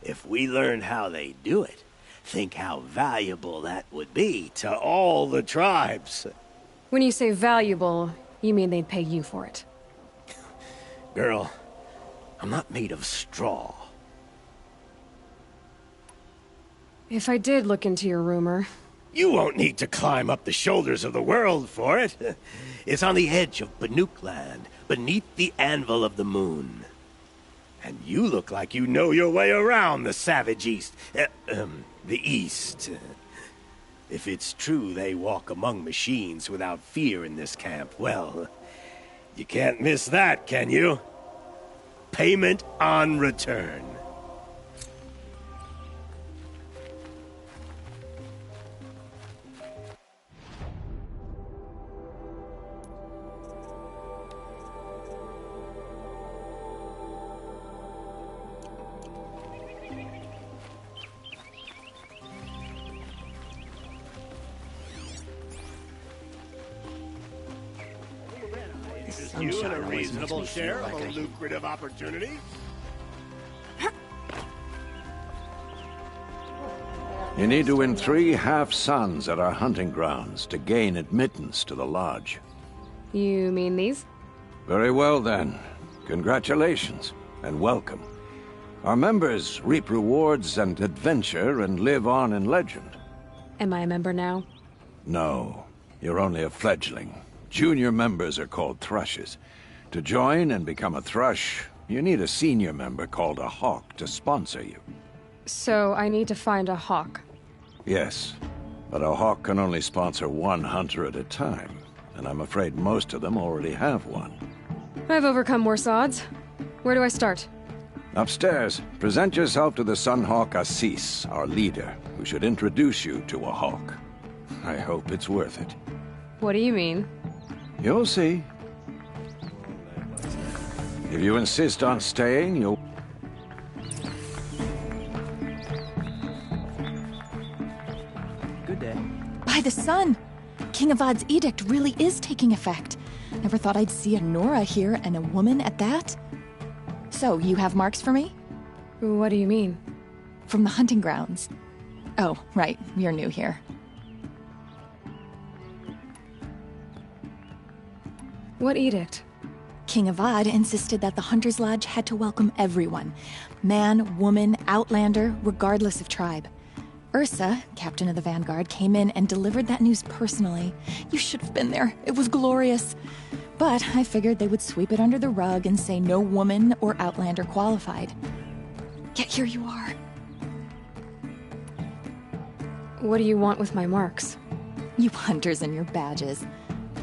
if we learn how they do it, think how valuable that would be to all the tribes. When you say valuable, you mean they'd pay you for it. Girl, I'm not made of straw. If I did look into your rumor... You won't need to climb up the shoulders of the world for it. It's on the edge of Banuk land, beneath the anvil of the moon. And you look like you know your way around the savage east. The east. If it's true they walk among machines without fear in this camp, well, you can't miss that, can you? Payment on return. You and a reasonable share of a lucrative opportunity? You need to win 3 half-suns at our hunting grounds to gain admittance to the lodge. You mean these? Very well, then. Congratulations, and welcome. Our members reap rewards and adventure and live on in legend. Am I a member now? No, you're only a fledgling. Junior members are called thrushes. To join and become a thrush, you need a senior member called a hawk to sponsor you. So I need to find a hawk. Yes, but a hawk can only sponsor 1 hunter at a time, and I'm afraid most of them already have one. I've overcome worse odds. Where do I start? Upstairs, present yourself to the Sunhawk Assis, our leader, who should introduce you to a hawk. I hope it's worth it. What do you mean? You'll see. If you insist on staying, you'll... day. By the sun! King Avad's edict really is taking effect. Never thought I'd see a Nora here, and a woman at that. So, you have marks for me? What do you mean? From the hunting grounds. Oh, right, you're new here. What edict? King Avad insisted that the Hunter's Lodge had to welcome everyone. Man, woman, outlander, regardless of tribe. Ursa, captain of the Vanguard, came in and delivered that news personally. You should have been there. It was glorious. But I figured they would sweep it under the rug and say no woman or outlander qualified. Yet here you are. What do you want with my marks? You hunters and your badges.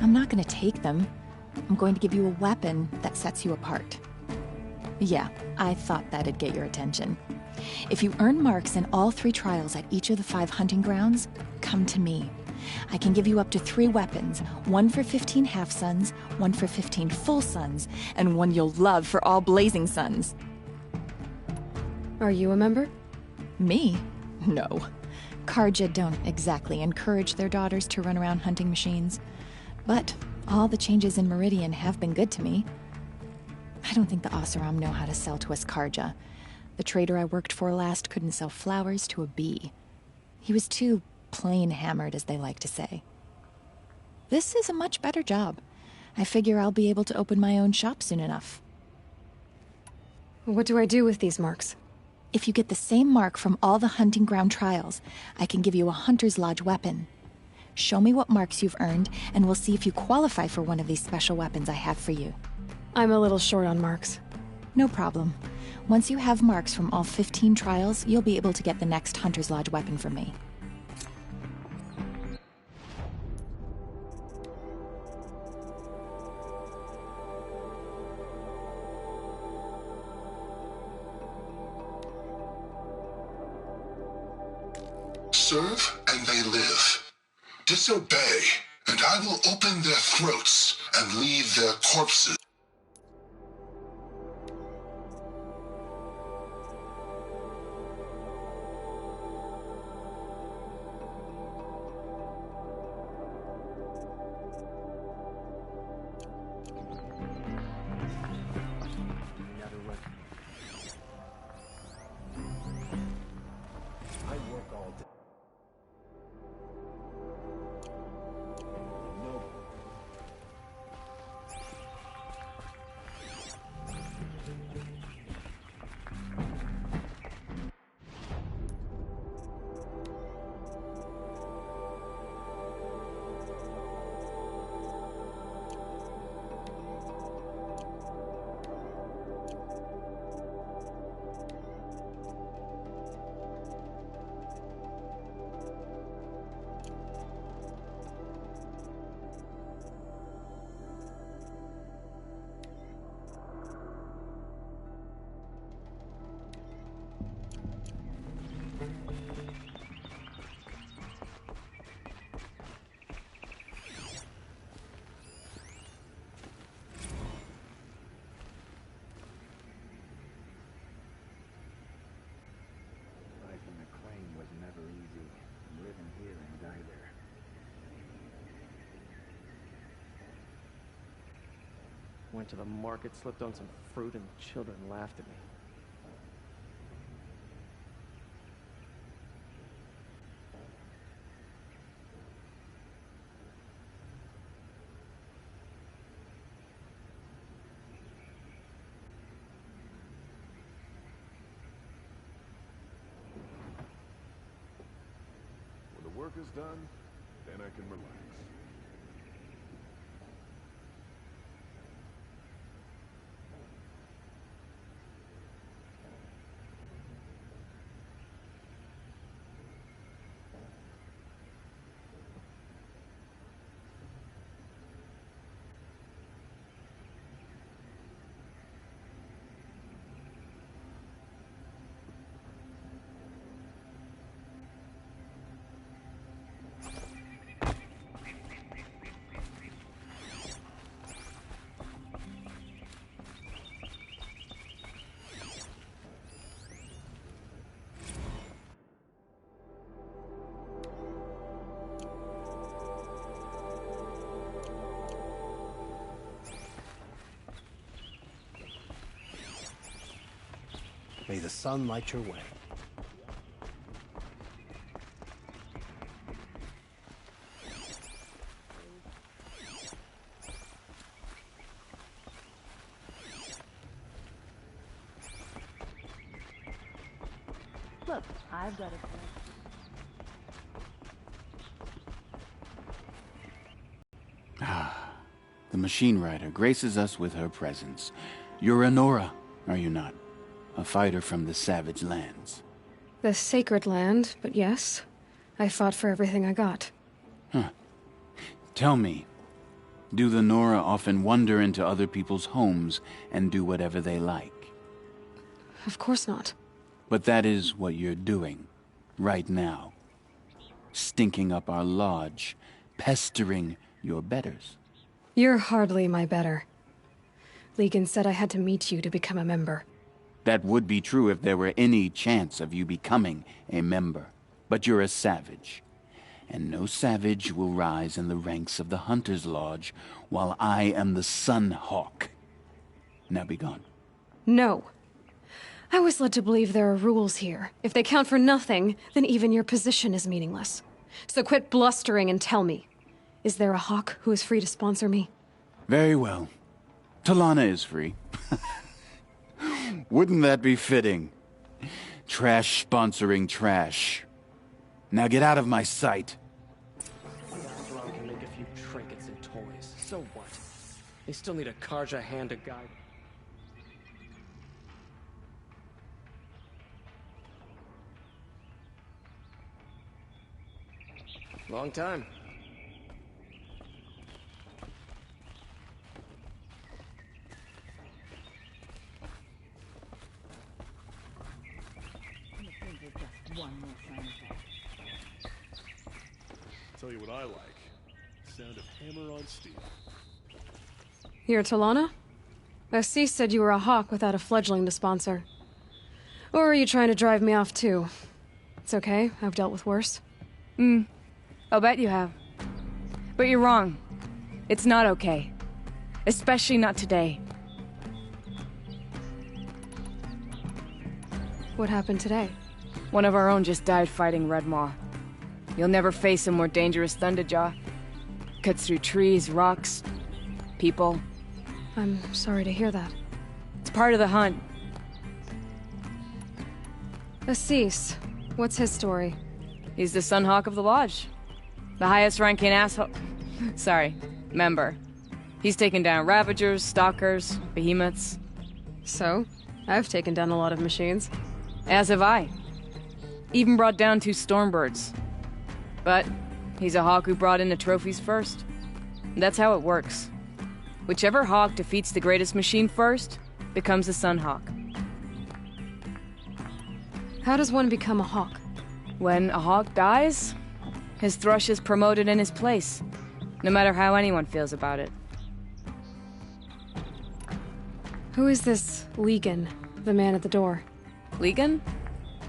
I'm not going to take them. I'm going to give you a weapon that sets you apart. Yeah, I thought that'd get your attention. If you earn marks in all 3 trials at each of the 5 hunting grounds, come to me. I can give you up to 3 weapons, one for 15 half-suns, one for 15 full suns, and one you'll love for all blazing suns. Are you a member? Me? No. Karja don't exactly encourage their daughters to run around hunting machines. But all the changes in Meridian have been good to me. I don't think the Oseram know how to sell to us Karja. The trader I worked for last couldn't sell flowers to a bee. He was too plain hammered, as they like to say. This is a much better job. I figure I'll be able to open my own shop soon enough. What do I do with these marks? If you get the same mark from all the hunting ground trials, I can give you a Hunter's Lodge weapon. Show me what marks you've earned, and we'll see if you qualify for one of these special weapons I have for you. I'm a little short on marks. No problem. Once you have marks from all 15 trials, you'll be able to get the next Hunter's Lodge weapon from me. Serve and they live. Disobey, and I will open their throats and leave their corpses. Went to the market, slipped on some fruit, and the children laughed at me. When the work is done, then I can relax. May the sun light your way. Look, I've got a plan. The machine rider graces us with her presence. You're a Nora, are you not? A fighter from the savage lands. The sacred land, but yes. I fought for everything I got. Huh. Tell me, do the Nora often wander into other people's homes and do whatever they like? Of course not. But that is what you're doing, right now. Stinking up our lodge, pestering your betters. You're hardly my better. Legan said I had to meet you to become a member. That would be true if there were any chance of you becoming a member. But you're a savage. And no savage will rise in the ranks of the Hunter's Lodge while I am the Sun Hawk. Now be gone. No. I was led to believe there are rules here. If they count for nothing, then even your position is meaningless. So quit blustering and tell me. Is there a Hawk who is free to sponsor me? Very well. Talana is free. Wouldn't that be fitting? Trash sponsoring trash. Now get out of my sight. Brown can make a few trinkets and toys. So what? They still need a Karja hand to guide. Long time. Tell you what I like. Sound of hammer on steel. You're Talana? Si said you were a Hawk without a fledgling to sponsor. Or are you trying to drive me off too? It's okay, I've dealt with worse. I'll bet you have. But you're wrong. It's not okay. Especially not today. What happened today? One of our own just died fighting Red Maw. You'll never face a more dangerous Thunderjaw. Cuts through trees, rocks, people. I'm sorry to hear that. It's part of the hunt. Assis, what's his story? He's the Sunhawk of the Lodge. The highest ranking asshole... Sorry, member. He's taken down Ravagers, Stalkers, Behemoths. So? I've taken down a lot of machines. As have I. Even brought down 2 Stormbirds. But he's a Hawk who brought in the trophies first. That's how it works. Whichever Hawk defeats the greatest machine first becomes a Sunhawk. How does one become a Hawk? When a Hawk dies, his thrush is promoted in his place, no matter how anyone feels about it. Who is this Legan, the man at the door? Legan?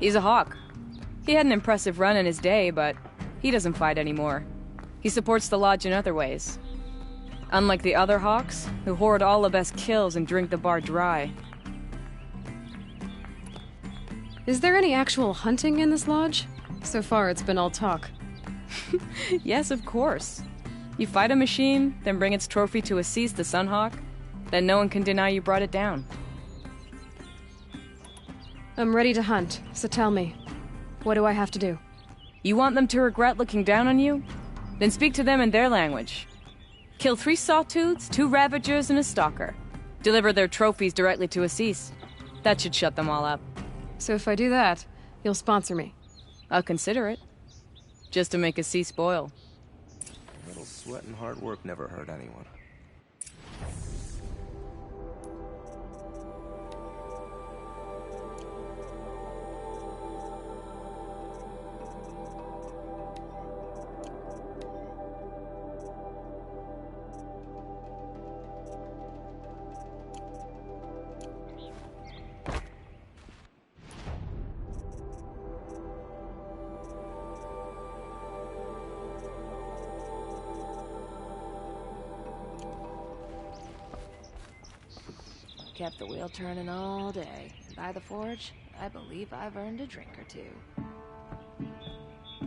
He's a Hawk. He had an impressive run in his day, but he doesn't fight anymore. He supports the Lodge in other ways. Unlike the other Hawks, who hoard all the best kills and drink the bar dry. Is there any actual hunting in this lodge? So far, it's been all talk. Yes, of course. You fight a machine, then bring its trophy to Assis the Sunhawk, then no one can deny you brought it down. I'm ready to hunt, so tell me, what do I have to do? You want them to regret looking down on you? Then speak to them in their language. Kill 3 Sawtooths, 2 Ravagers, and a Stalker. Deliver their trophies directly to Assis. That should shut them all up. So if I do that, you'll sponsor me? I'll consider it. Just to make Assis spoil. A little sweat and hard work never hurt anyone. Kept the wheel turning all day. By the forge, I believe I've earned a drink or two.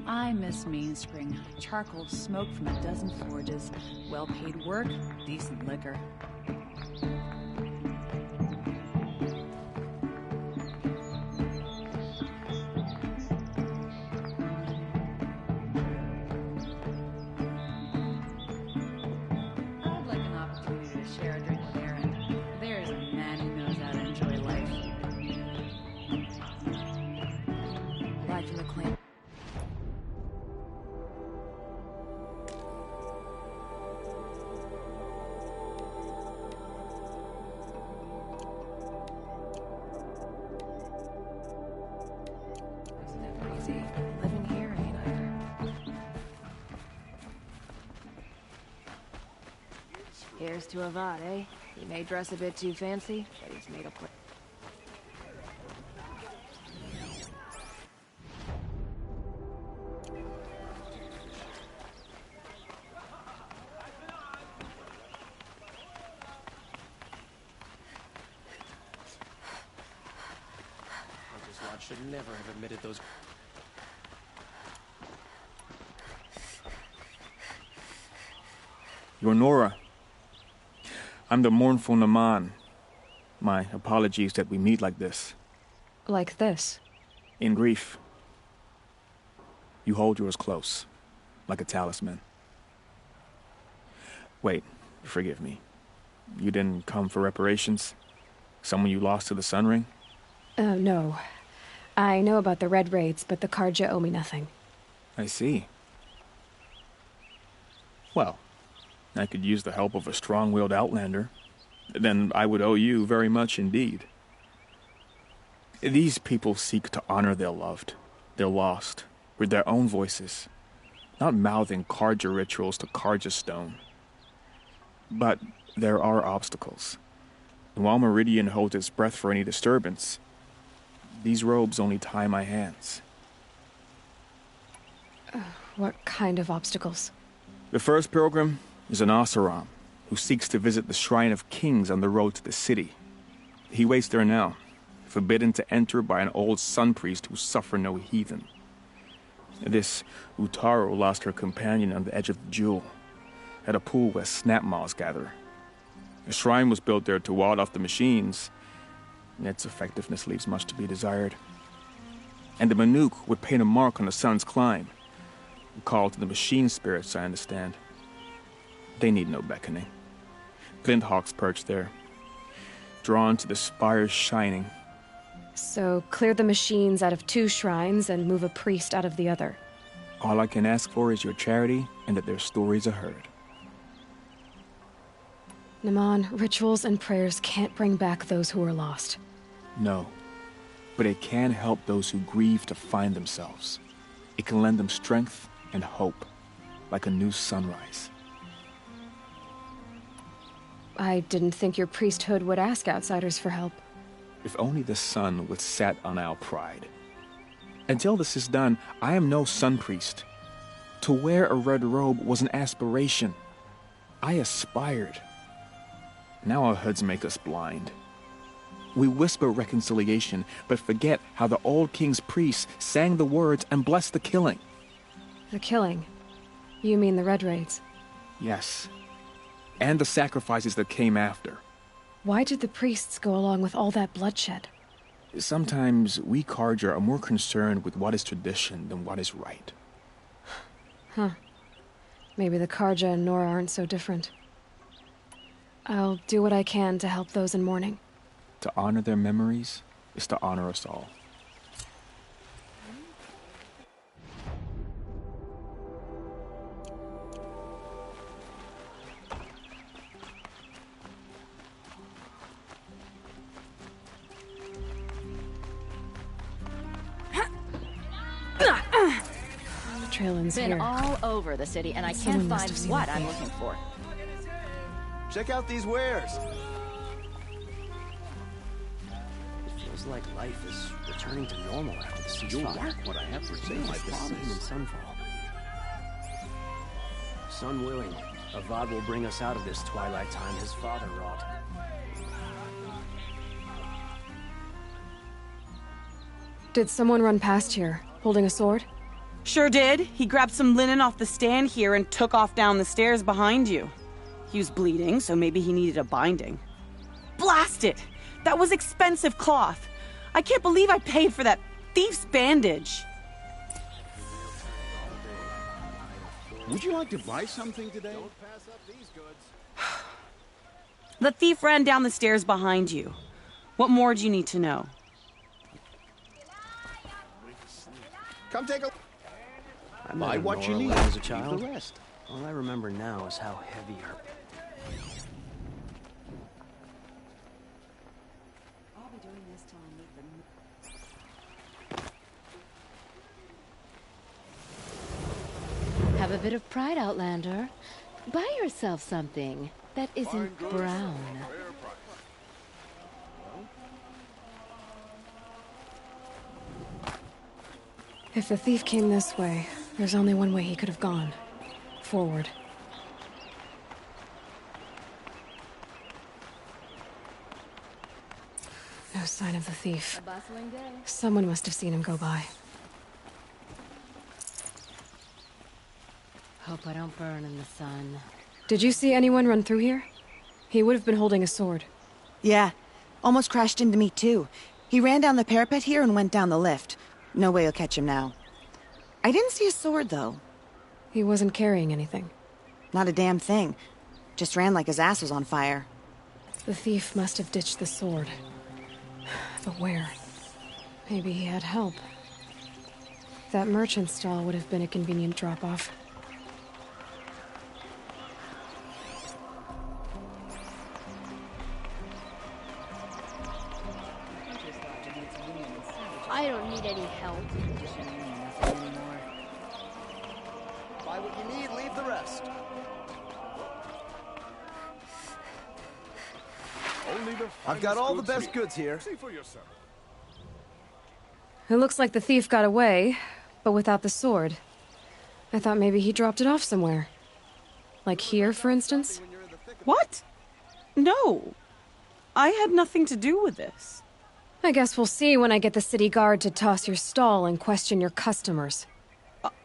I miss Main Spring. Charcoal smoke from a dozen forges. Well-paid work, decent liquor. I'd like an opportunity to share a drink with Aaron. There's a man who knows how to enjoy life. Life from the clan. Isn't it crazy? Living here ain't either. Here's to Avad, eh? He may dress a bit too fancy, but he's made a play. Hunter's Lodge should never have admitted those. You're Nora. I'm the mournful Naman. My apologies that we meet like this. Like this? In grief. You hold yours close, like a talisman. Wait, forgive me. You didn't come for reparations? Someone you lost to the Sun Ring? No. I know about the Red Raids, but the Karja owe me nothing. I see. Well, I could use the help of a strong-willed outlander. Then I would owe you very much indeed. These people seek to honor their loved, their lost, with their own voices, not mouthing Karja rituals to Karja stone. But there are obstacles. And while Meridian holds its breath for any disturbance, these robes only tie my hands. What kind of obstacles? The first pilgrim is an Oseram who seeks to visit the Shrine of Kings on the road to the city. He waits there now, forbidden to enter by an old sun priest who suffered no heathen. This Utaru lost her companion on the edge of the jewel, at a pool where snap moths gather. The shrine was built there to ward off the machines, and its effectiveness leaves much to be desired. And the Manuk would paint a mark on the sun's climb, a call to the machine spirits, I understand. They need no beckoning. Glint hawks perch there, drawn to the spires shining. So clear the machines out of 2 shrines and move a priest out of the other. All I can ask for is your charity and that their stories are heard. Naman, rituals and prayers can't bring back those who are lost. No, but it can help those who grieve to find themselves. It can lend them strength and hope, like a new sunrise. I didn't think your priesthood would ask outsiders for help. If only the sun would set on our pride. Until this is done, I am no sun priest. To wear a red robe was an aspiration. I aspired. Now our hoods make us blind. We whisper reconciliation, but forget how the old king's priests sang the words and blessed the killing. The killing? You mean the Red Raids? Yes. And the sacrifices that came after. Why did the priests go along with all that bloodshed? Sometimes we Karja are more concerned with what is tradition than what is right. Huh. Maybe the Karja and Nora aren't so different. I'll do what I can to help those in mourning. To honor their memories is to honor us all. Been here. all over the city, and I Someone can't must find have seen what the I'm thief. looking for. Check out these wares. It feels like life is returning to normal after the ceasefire. You'll like what I have to say, Like my the sun promise. and sunfall. Sun willing, Avad will bring us out of this twilight time his father wrought. Did someone run past here, holding a sword? Sure did. He grabbed some linen off the stand here and took off down the stairs behind you. He was bleeding, so maybe he needed a binding. Blast it! That was expensive cloth. I can't believe I paid for that thief's bandage. Would you like to buy something today? Don't pass up these goods. The thief ran down the stairs behind you. What more do you need to know? Come take a... I met Buy a what you Nora need. when I was a Leave child. the rest. All I remember now is how heavy her... I'll be doing this till I meet the... Have a bit of pride, Outlander. Buy yourself something that isn't brown. If the thief came this way, there's only one way he could have gone. Forward. No sign of the thief. A bustling day. Someone must have seen him go by. Hope I don't burn in the sun. Did you see anyone run through here? He would have been holding a sword. Yeah. Almost crashed into me, too. He ran down the parapet here and went down the lift. No way you'll catch him now. I didn't see a sword, though. He wasn't carrying anything. Not a damn thing. Just ran like his ass was on fire. The thief must have ditched the sword. But where? Maybe he had help. That merchant stall would have been a convenient drop-off. I don't need any help. Buy what you need, leave the rest. I've got all the best goods here. See for yourself. It looks like the thief got away, but without the sword. I thought maybe he dropped it off somewhere. Like here, for instance? What? No. I had nothing to do with this. I guess we'll see when I get the city guard to toss your stall and question your customers.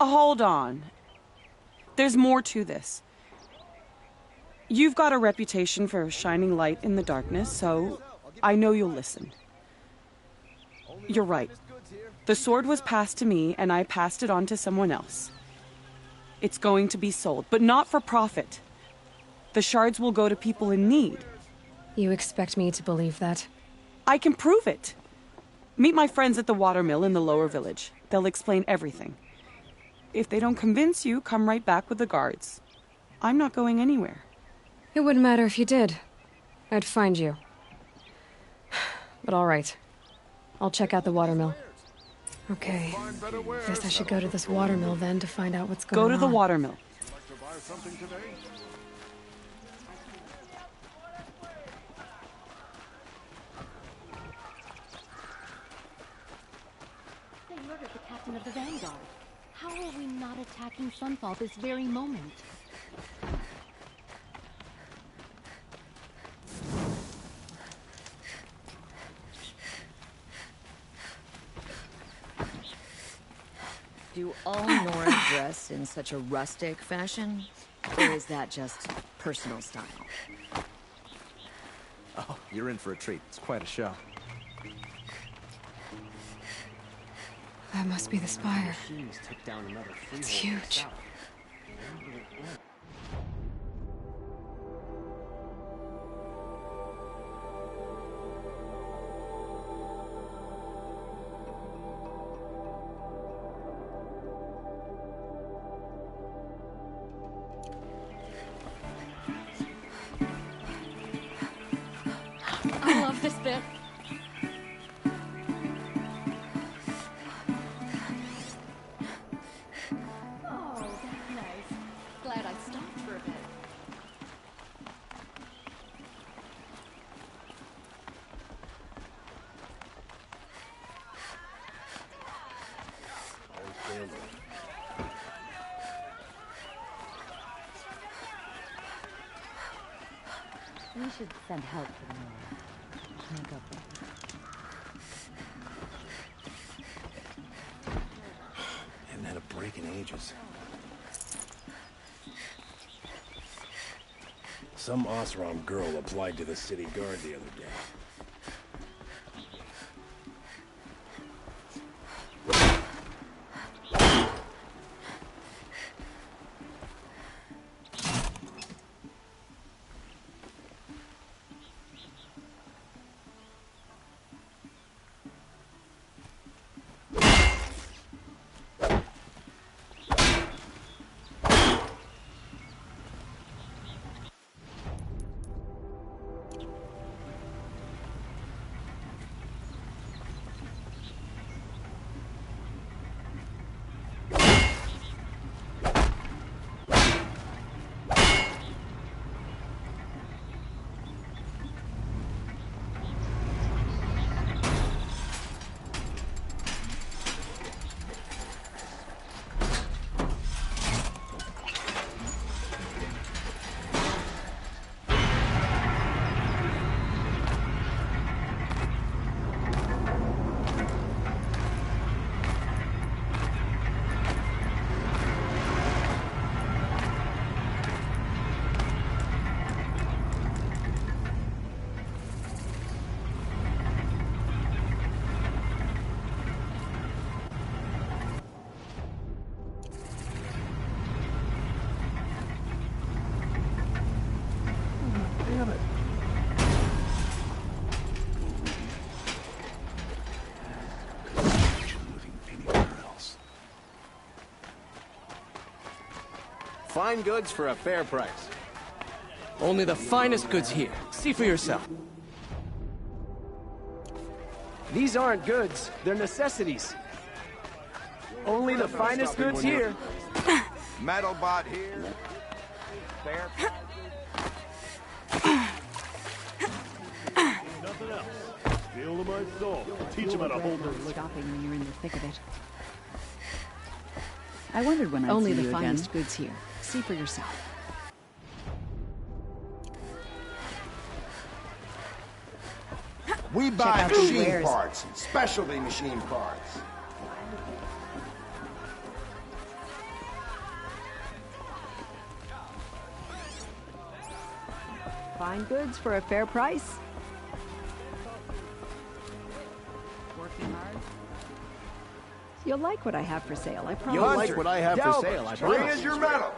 Hold on. There's more to this. You've got a reputation for shining light in the darkness, so I know you'll listen. You're right. The sword was passed to me, and I passed it on to someone else. It's going to be sold, but not for profit. The shards will go to people in need. You expect me to believe that? I can prove it. Meet my friends at the watermill in the lower village. They'll explain everything. If they don't convince you, come right back with the guards. I'm not going anywhere. It wouldn't matter if you did. I'd find you. But all right. I'll check out the watermill. Okay. Guess I should go to this watermill then to find out what's going on. Go to the watermill. Like to buy something today? They murdered the captain of the Vanguard. How are we not attacking Sunfall this very moment? Do all Nora dress in such a rustic fashion? Or is that just personal style? Oh, you're in for a treat. It's quite a show. That must be the spire. Machines took down another It's freeholder huge. south. I love this bit. Oh, that's nice. Glad I stopped for a bit. We should send help to Nora. Make up. pages. Some Oseram girl applied to the city guard the other day. Fine goods for a fair price. Only the finest goods here. See for yourself. These aren't goods, they're necessities. Only the finest goods here. Metal bot here. Fair. Nothing else. Feel to my soul. Teach him how to hold their liquor. Stopping when you're in the thick of it. I wondered when I'd Only see the you finest again. goods here. See for yourself. We Check buy out the machine wares. parts, specialty machine parts. Fine goods for a fair price. Working hard. You'll like what I have for sale, I promise. You'll like what I have for sale, I promise. Free as your metal.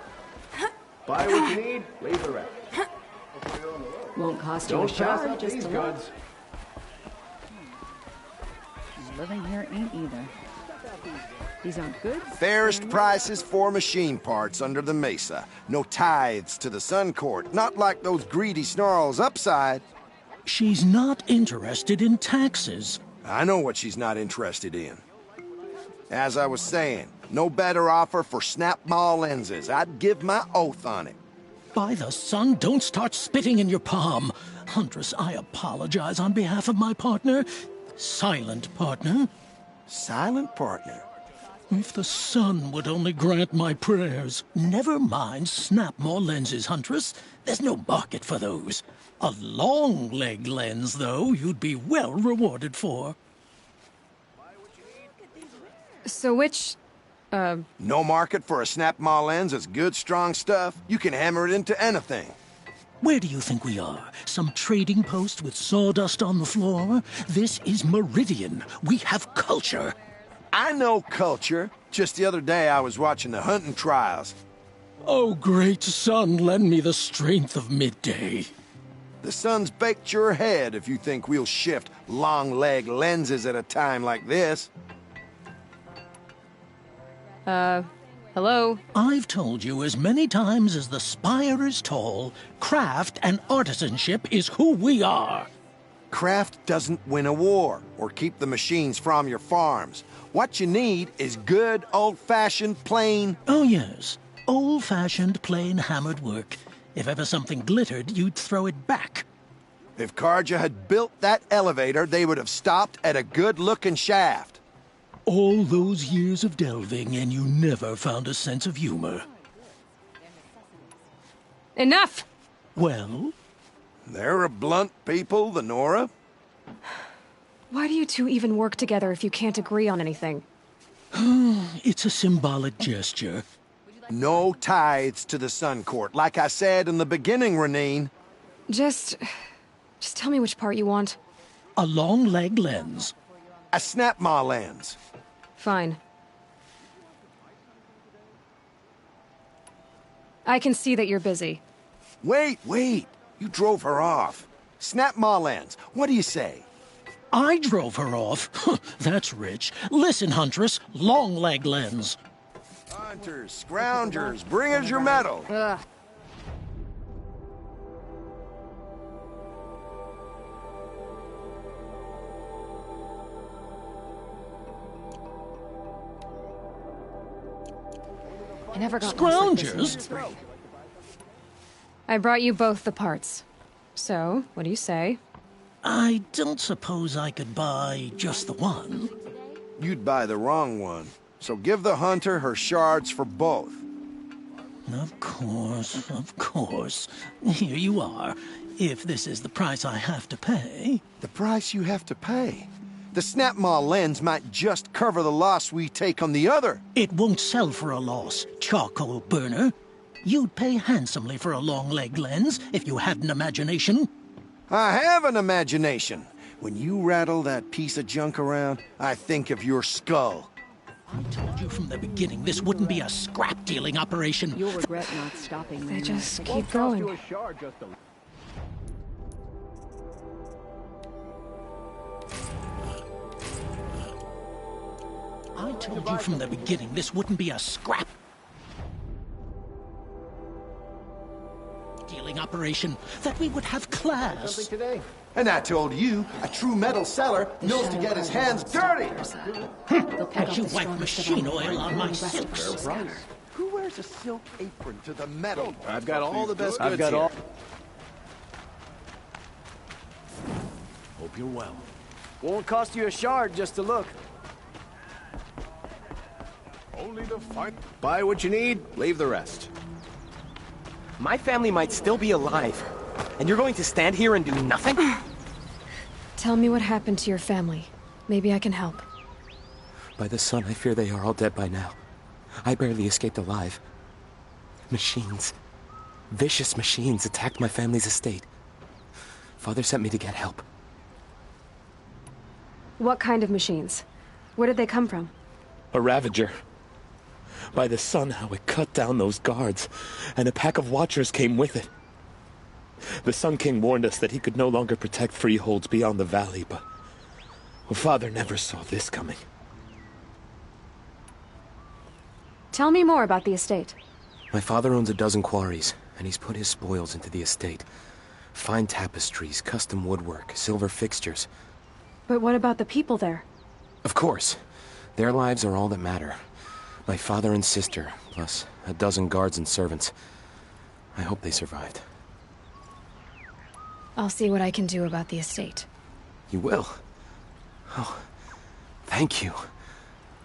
Buy what you need, leave the rest. Won't cost you a Don't pass shot, up just these a look. goods. Living here ain't either. These aren't goods. Fairest prices for machine parts under the mesa. No tithes to the Sun Court, not like those greedy snarls upside. She's not interested in taxes. I know what she's not interested in. As I was saying, no better offer for snap-ball lenses. I'd give my oath on it. By the sun, don't start spitting in your palm. Huntress, I apologize on behalf of my partner. Silent partner. Silent partner? If the sun would only grant my prayers. Never mind snap more lenses, Huntress. There's no market for those. A long leg lens, though, you'd be well rewarded for. So which, No market for a snap-maw lens is good, strong stuff. You can hammer it into anything. Where do you think we are? Some trading post with sawdust on the floor? This is Meridian. We have culture. I know culture. Just the other day I was watching the hunting trials. Oh, great sun, lend me the strength of midday. The sun's baked your head if you think we'll shift long-leg lenses at a time like this. hello? I've told you as many times as the spire is tall, craft and artisanship is who we are. Craft doesn't win a war or keep the machines from your farms. What you need is good, old-fashioned, plain... Oh, yes. Old-fashioned, plain hammered work. If ever something glittered, you'd throw it back. If Karja had built that elevator, they would have stopped at a good-looking shaft. All those years of delving, and you never found a sense of humor. Enough! Well? They're a blunt people, the Nora. Why do you two even work together if you can't agree on anything? It's a symbolic gesture. No tithes to the Sun Court, like I said in the beginning, Renine. Just tell me which part you want. A long leg lens. A snap maw lens. Fine. I can see that you're busy. Wait. You drove her off. Snap maw lens. What do you say? I drove her off? That's rich. Listen, Huntress, long leg lens. Hunters, scroungers, bring us your medal. I never got Scroungers? I brought you both the parts. So, what do you say? I don't suppose I could buy just the one. You'd buy the wrong one. So give the hunter her shards for both. Of course. Here you are. If this is the price I have to pay. The price you have to pay? The snap maw lens might just cover the loss we take on the other. It won't sell for a loss, charcoal burner. You'd pay handsomely for a long leg lens if you had an imagination. I have an imagination. When you rattle that piece of junk around, I think of your skull. I told you from the beginning this wouldn't be a scrap-dealing operation. You'll regret not stopping. They just keep going. I told you from the beginning this wouldn't be a scrap dealing operation, that we would have class. And I told you, a true metal seller knows to get his hands dirty. As you wipe machine oil on my silks. Who wears a silk apron to the metal? I've got all the best goods here. Hope you're well. Won't cost you a shard just to look. Only to fight. Buy what you need, leave the rest. My family might still be alive, and you're going to stand here and do nothing? Tell me what happened to your family. Maybe I can help. By the sun, I fear they are all dead by now. I barely escaped alive. Machines. Vicious machines attacked my family's estate. Father sent me to get help. What kind of machines? Where did they come from? A Ravager. By the sun, how it cut down those guards, and a pack of watchers came with it. The Sun King warned us that he could no longer protect freeholds beyond the valley, but Father never saw this coming. Tell me more about the estate. My father owns a dozen quarries, and he's put his spoils into the estate. Fine tapestries, custom woodwork, silver fixtures. But what about the people there? Of course. Their lives are all that matter. My father and sister, plus a dozen guards and servants. I hope they survived. I'll see what I can do about the estate. You will? Oh, thank you.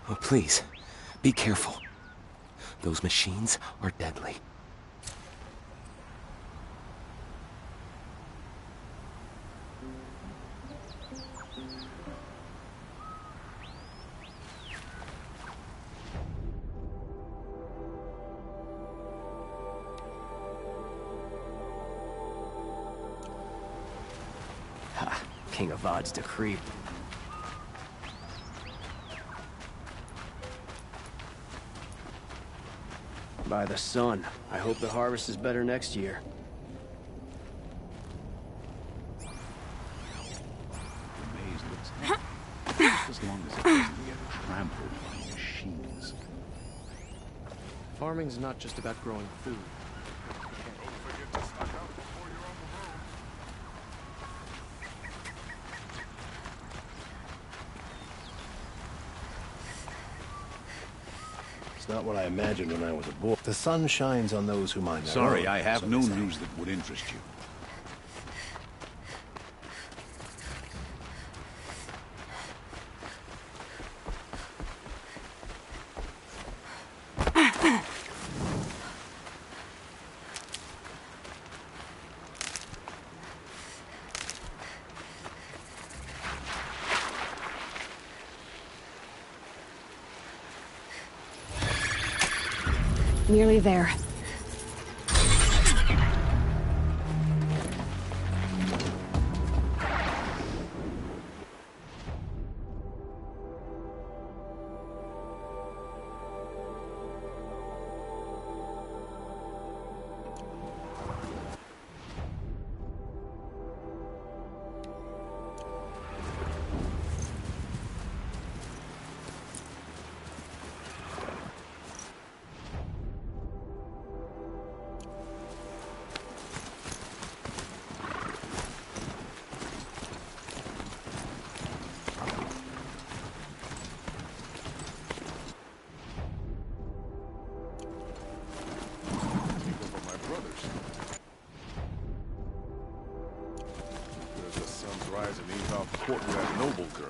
Oh, please, be careful. Those machines are deadly. King of Odds to creep. By the sun, I hope the harvest is better next year. The maze looks empty, just as long as it doesn't get trampled by machines. Farming's not just about growing food. It's not what I imagined when I was a boy. The sun shines on those who mind their Sorry, own, I have so no they say. news that would interest you. Nearly there. Court with that noble girl.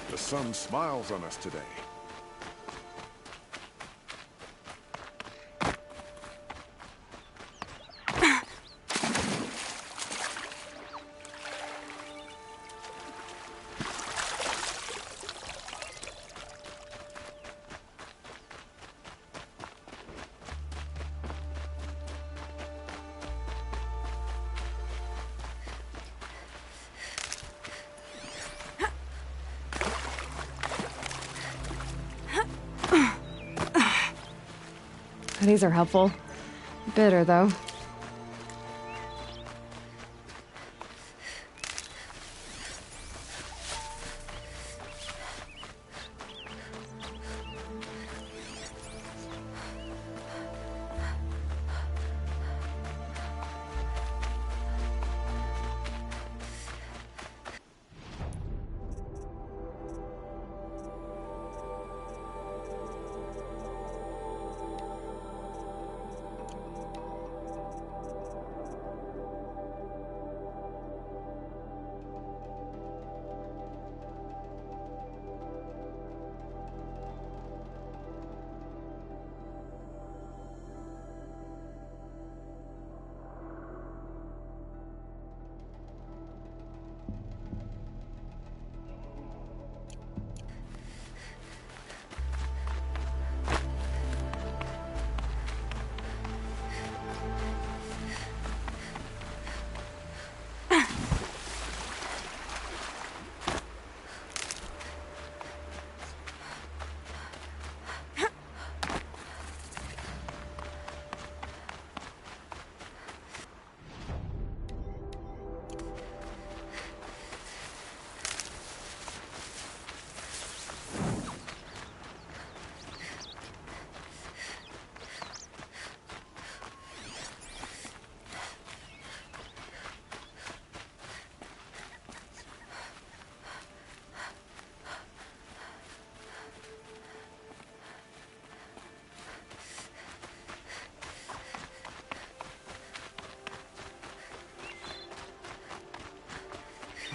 The sun smiles on us today. These are helpful. Bitter, though.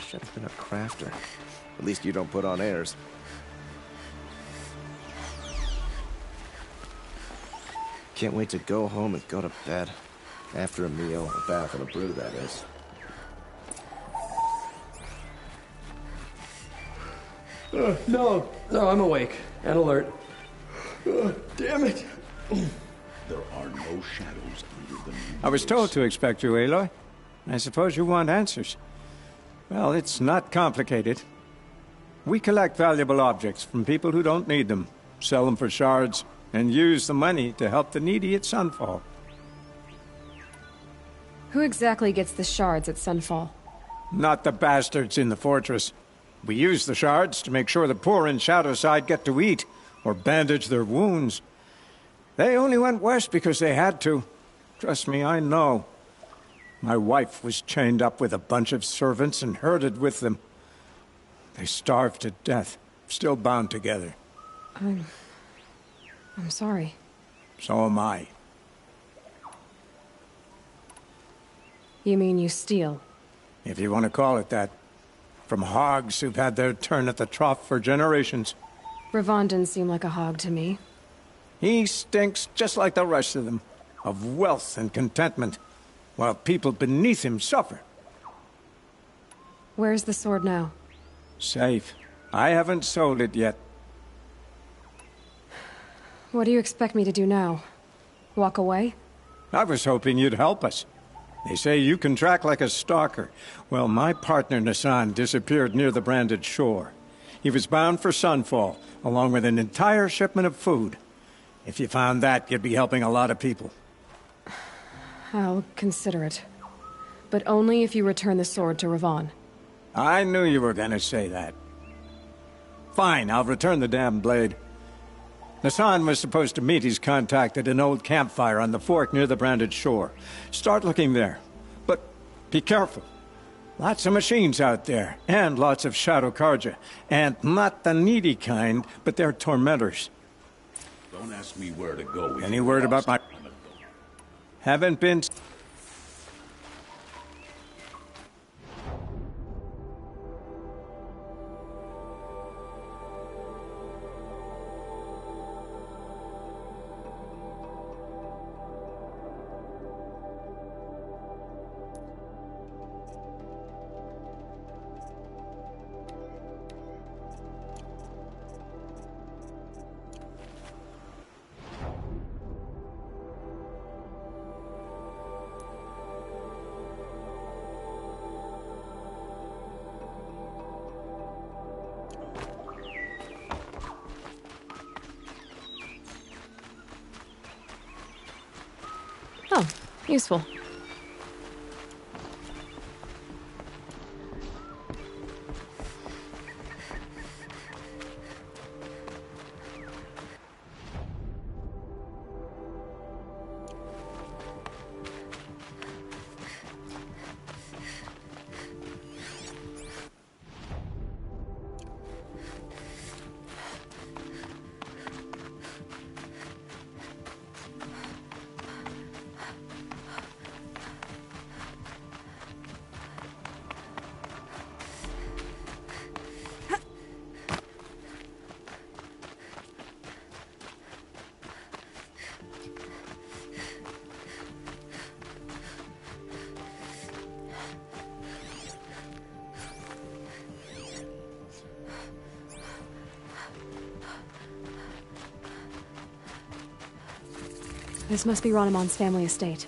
Should have been a crafter. At least you don't put on airs. Can't wait to go home and go to bed. After a meal, a bath, and a brew, that is. No, I'm awake and alert. Damn it. There are no shadows under the moon. I was told to expect you, Aloy. I suppose you want answers. Well, it's not complicated. We collect valuable objects from people who don't need them, sell them for shards, and use the money to help the needy at Sunfall. Who exactly gets the shards at Sunfall? Not the bastards in the fortress. We use the shards to make sure the poor in Shadowside get to eat, or bandage their wounds. They only went west because they had to. Trust me, I know. My wife was chained up with a bunch of servants and herded with them. They starved to death, still bound together. I'm sorry. So am I. You mean you steal? If you want to call it that. From hogs who've had their turn at the trough for generations. Ravon didn't seem like a hog to me. He stinks just like the rest of them, of wealth and contentment, while people beneath him suffer. Where's the sword now? Safe. I haven't sold it yet. What do you expect me to do now? Walk away? I was hoping you'd help us. They say you can track like a stalker. Well, my partner Nassan disappeared near the branded shore. He was bound for Sunfall, along with an entire shipment of food. If you found that, you'd be helping a lot of people. I'll consider it. But only if you return the sword to Ravon. I knew you were gonna say that. Fine, I'll return the damn blade. Nassan was supposed to meet his contact at an old campfire on the fork near the branded shore. Start looking there. But be careful. Lots of machines out there, and lots of Shadow Karja. And not the needy kind, but they're tormentors. Don't ask me where to go. Any word about my... Haven't been... Oh, useful. This must be Ranamon's family estate.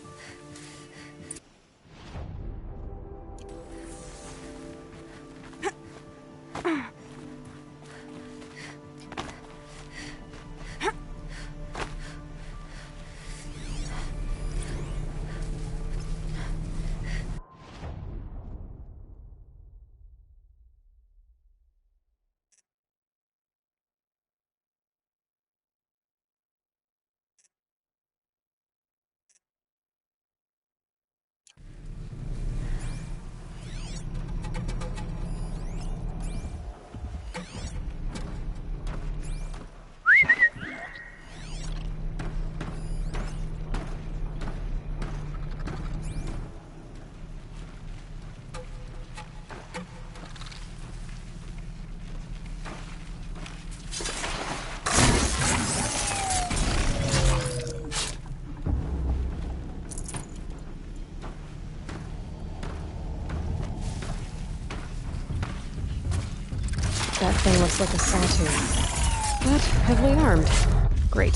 That thing looks like a sawtooth, but heavily armed. Great.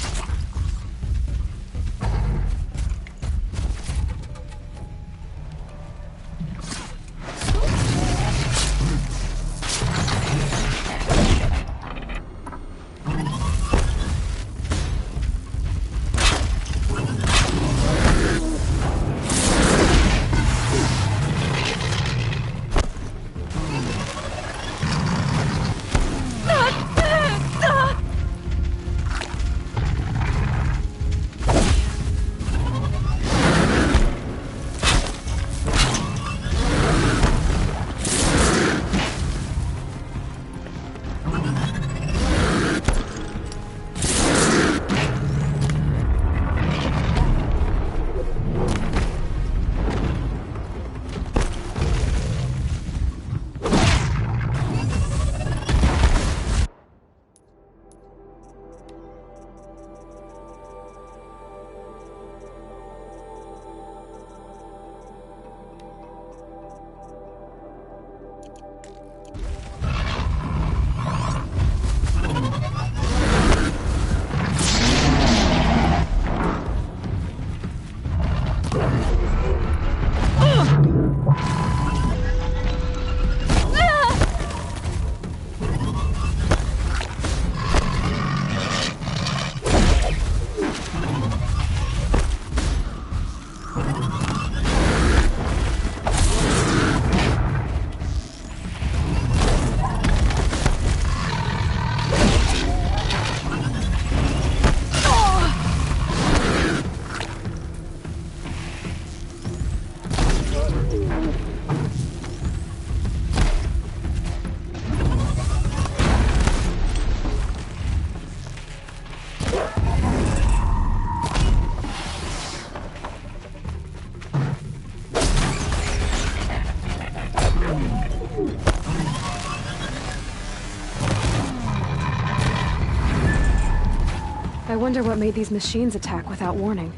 wonder what made these machines attack without warning.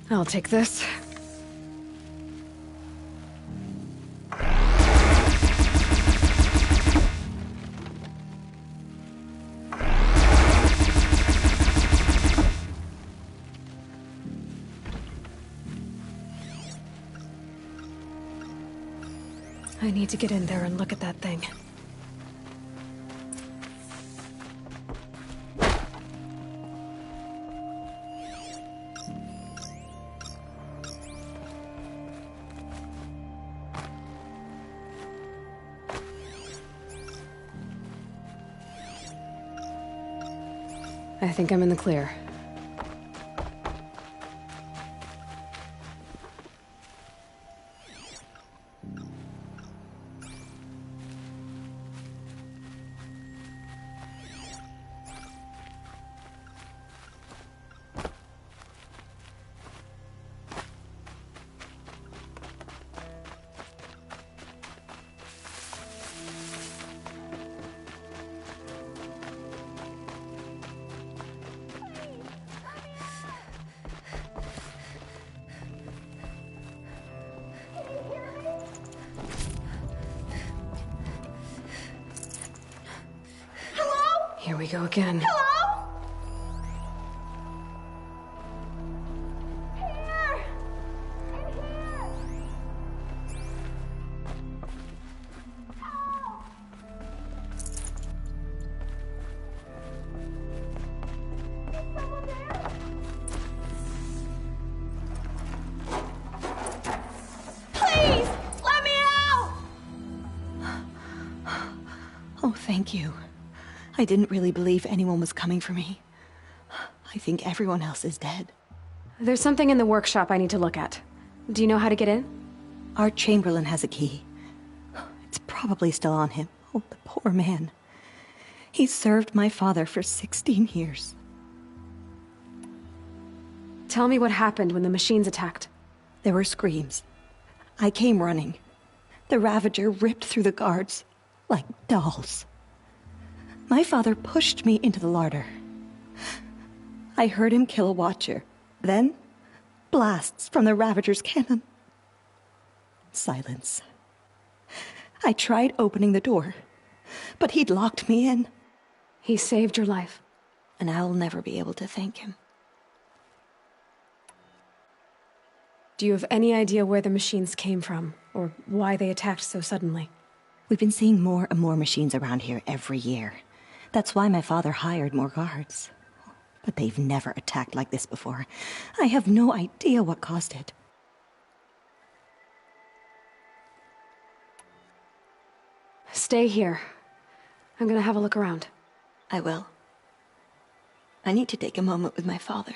I'll take this. I need to get in there and look at that thing. I think I'm in the clear. Here we go again. Hello? Here! In here! Please! Let me out! Oh, thank you. I didn't really believe anyone was coming for me. I think everyone else is dead. There's something in the workshop I need to look at. Do you know how to get in? Our Chamberlain has a key. It's probably still on him. Oh, the poor man. He served my father for 16 years. Tell me what happened when the machines attacked. There were screams. I came running. The Ravager ripped through the guards like dolls. My father pushed me into the larder. I heard him kill a watcher. Then, blasts from the Ravager's cannon. Silence. I tried opening the door, but he'd locked me in. He saved your life. And I'll never be able to thank him. Do you have any idea where the machines came from, or why they attacked so suddenly? We've been seeing more and more machines around here every year. That's why my father hired more guards. But they've never attacked like this before. I have no idea what caused it. Stay here. I'm gonna have a look around. I will. I need to take a moment with my father.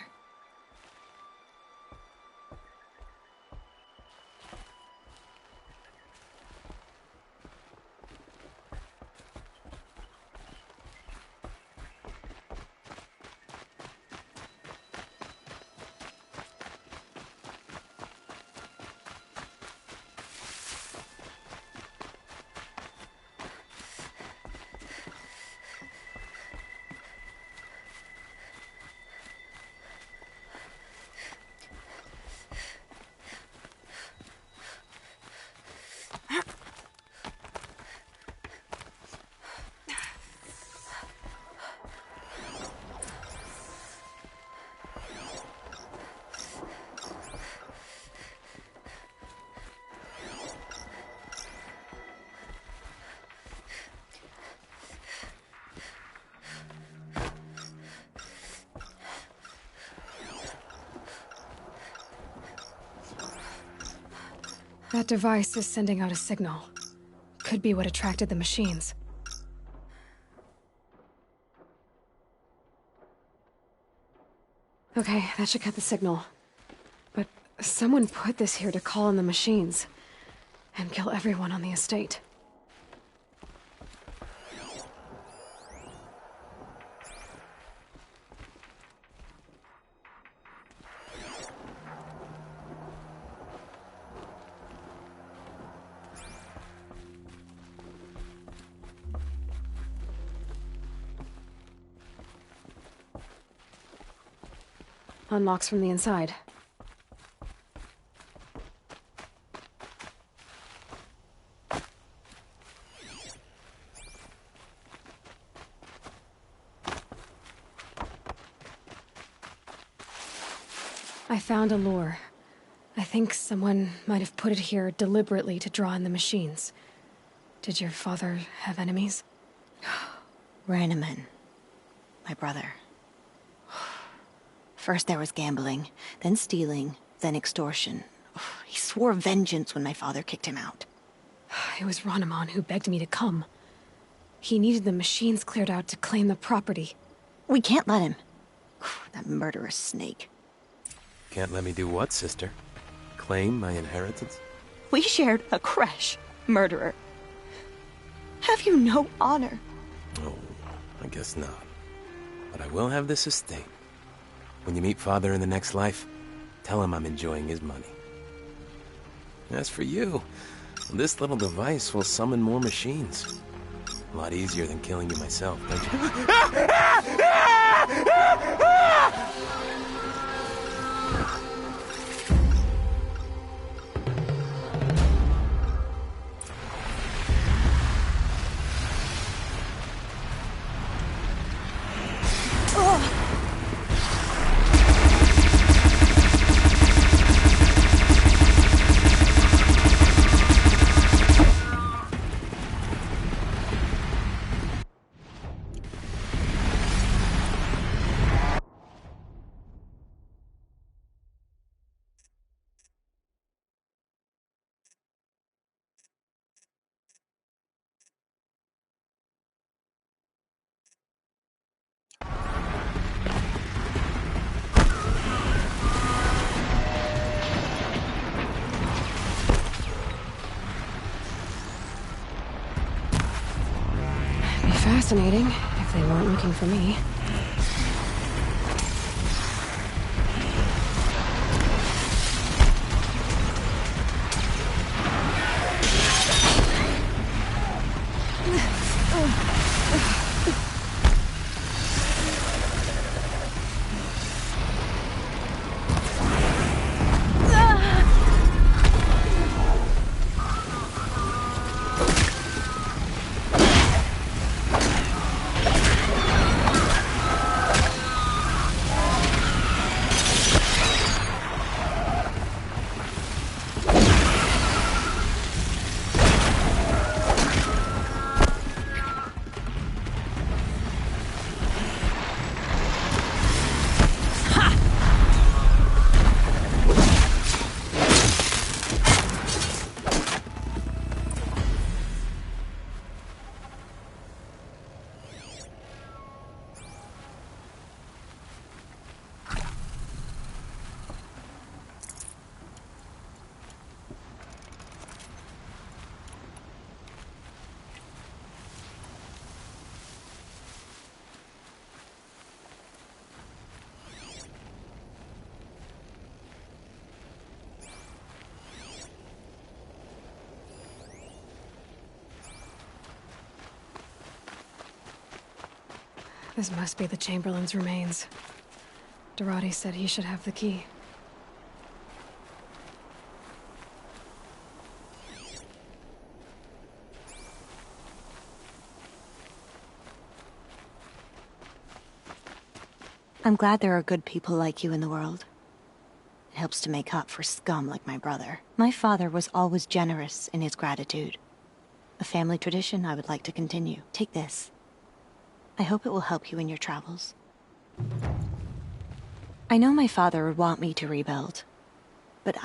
That device is sending out a signal. Could be what attracted the machines. Okay, that should cut the signal. But someone put this here to call in the machines. And kill everyone on the estate. Unlocks from the inside. I found a lure. I think someone might have put it here deliberately to draw in the machines. Did your father have enemies? Rainaman. My brother. First there was gambling, then stealing, then extortion. He swore vengeance when my father kicked him out. It was Rainaman who begged me to come. He needed the machines cleared out to claim the property. We can't let him. That murderous snake. Can't let me do what, sister? Claim my inheritance? We shared a creche, murderer. Have you no honor? Oh, I guess not. But I will have this estate. When you meet Father in the next life, tell him I'm enjoying his money. As for you, this little device will summon more machines. A lot easier than killing you myself, don't you? Fascinating, if they weren't looking for me. This must be the Chamberlain's remains. Dorati said he should have the key. I'm glad there are good people like you in the world. It helps to make up for scum like my brother. My father was always generous in his gratitude. A family tradition I would like to continue. Take this. I hope it will help you in your travels. I know my father would want me to rebuild, but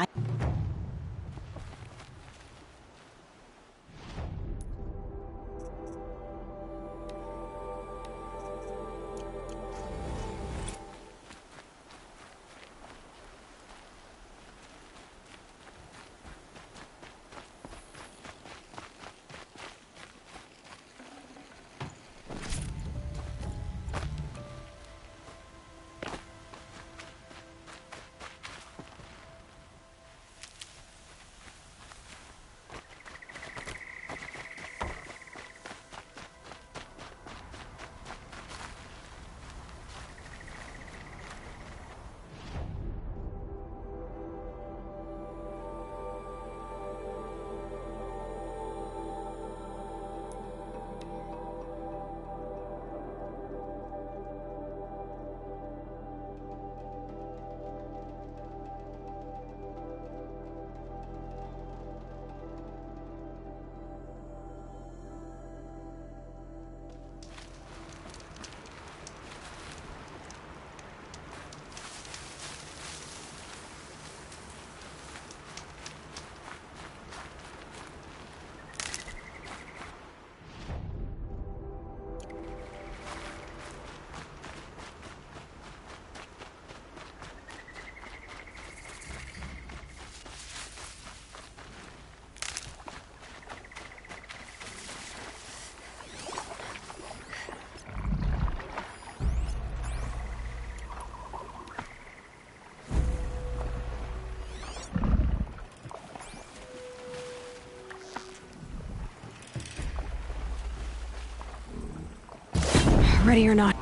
Ready or not.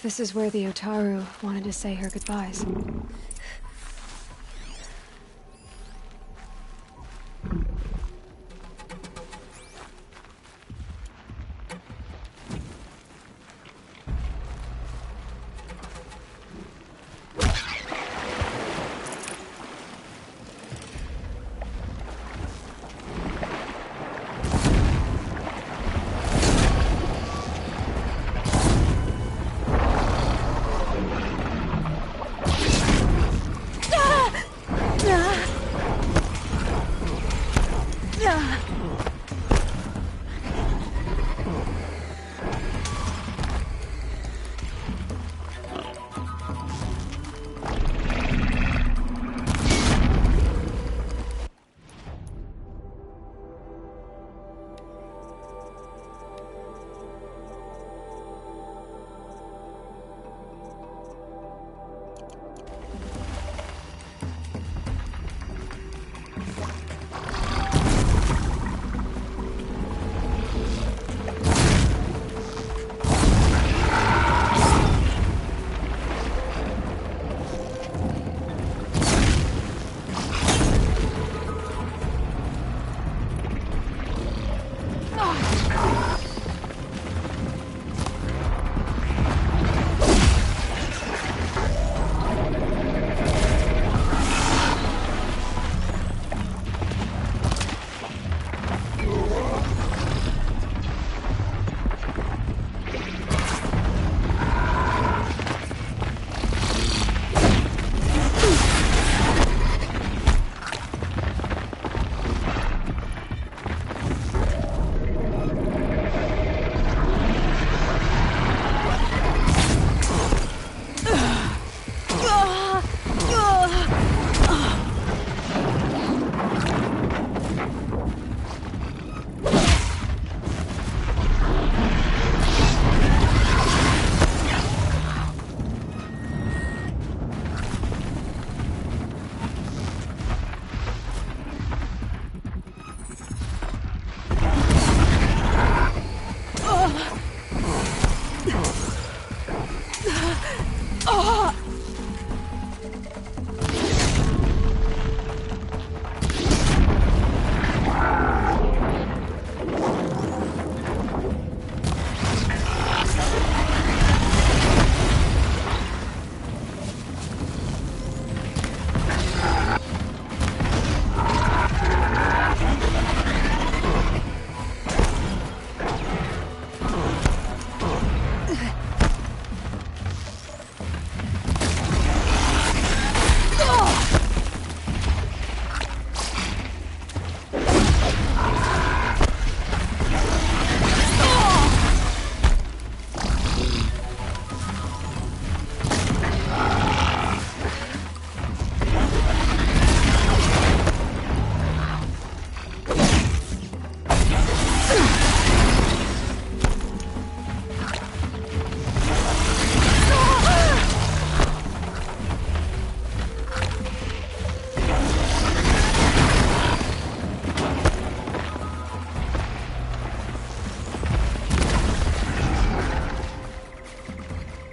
This is where the Otaru wanted to say her goodbyes.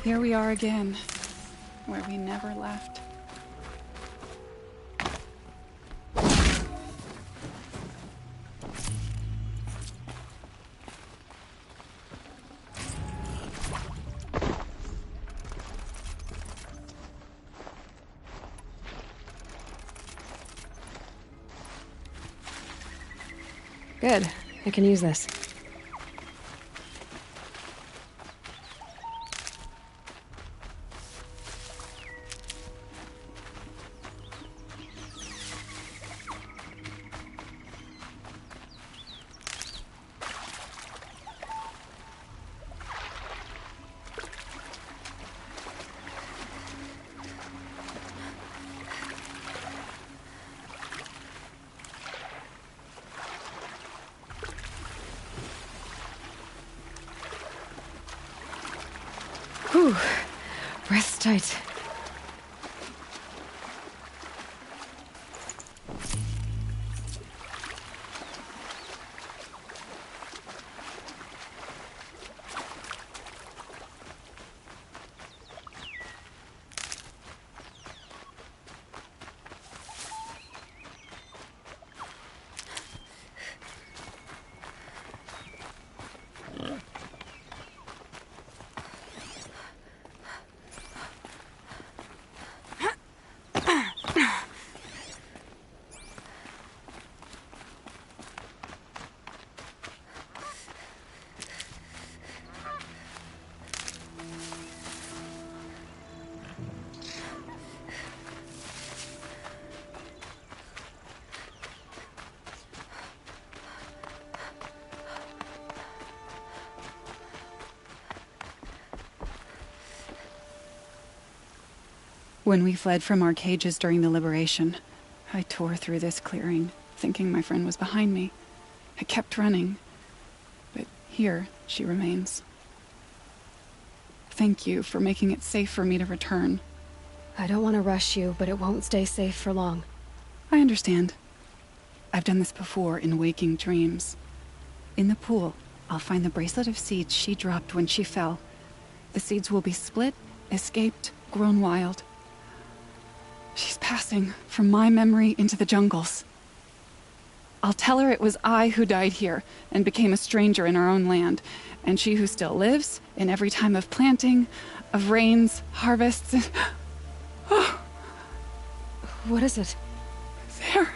Here we are again, where we never left. Good. I can use this. Whew. Breath's tight. When we fled from our cages during the liberation, I tore through this clearing, thinking my friend was behind me. I kept running, but here she remains. Thank you for making it safe for me to return. I don't want to rush you, but it won't stay safe for long. I understand. I've done this before in waking dreams. In the pool, I'll find the bracelet of seeds she dropped when she fell. The seeds will be split, escaped, grown wild. She's passing from my memory into the jungles. I'll tell her it was I who died here and became a stranger in our own land, and she who still lives in every time of planting, of rains, harvests, and... Oh. What is it? There.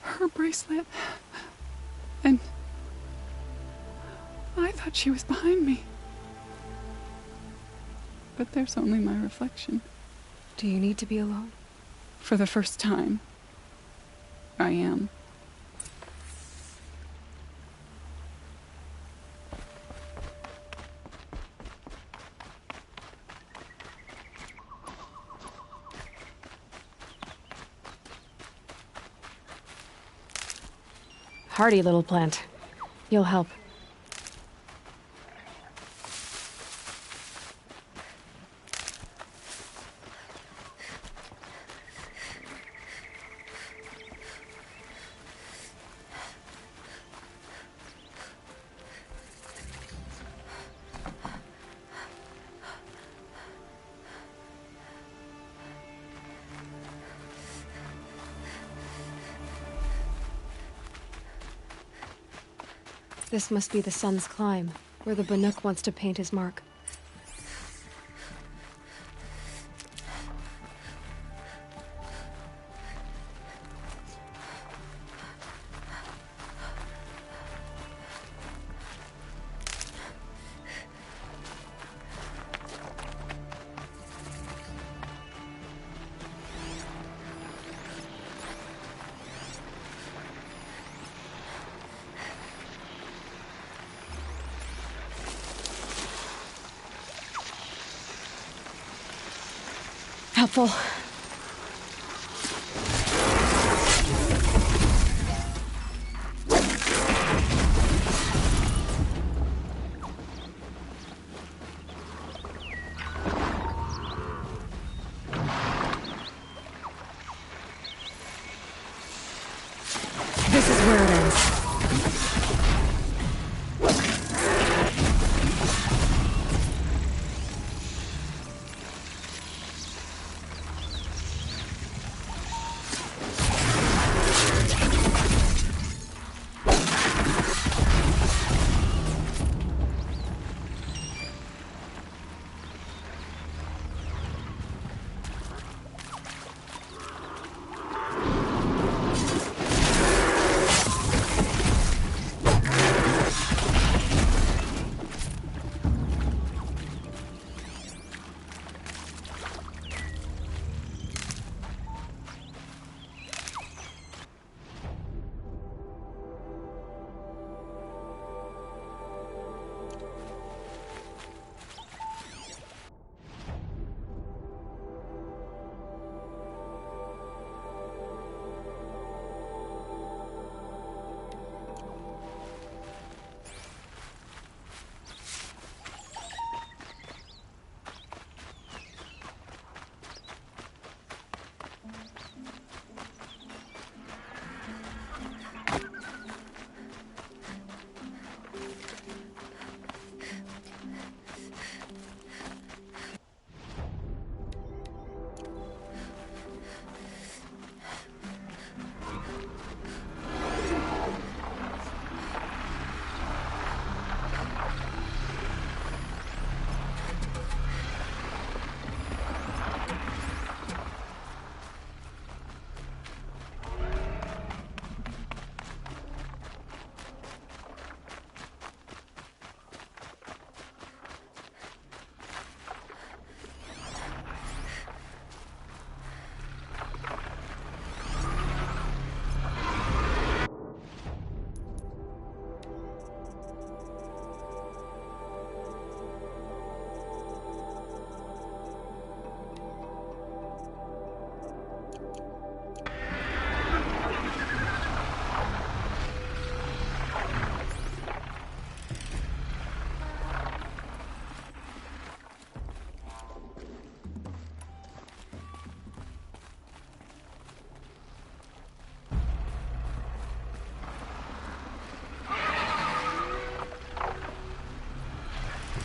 Her bracelet. And... I thought she was behind me. But there's only my reflection. Do you need to be alone? For the first time, I am. Hardy little plant. You'll help. This must be the sun's climb, where the Banuk wants to paint his mark. Helpful. This is where it ends.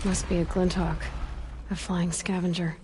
Must be a Glinthawk. A flying scavenger.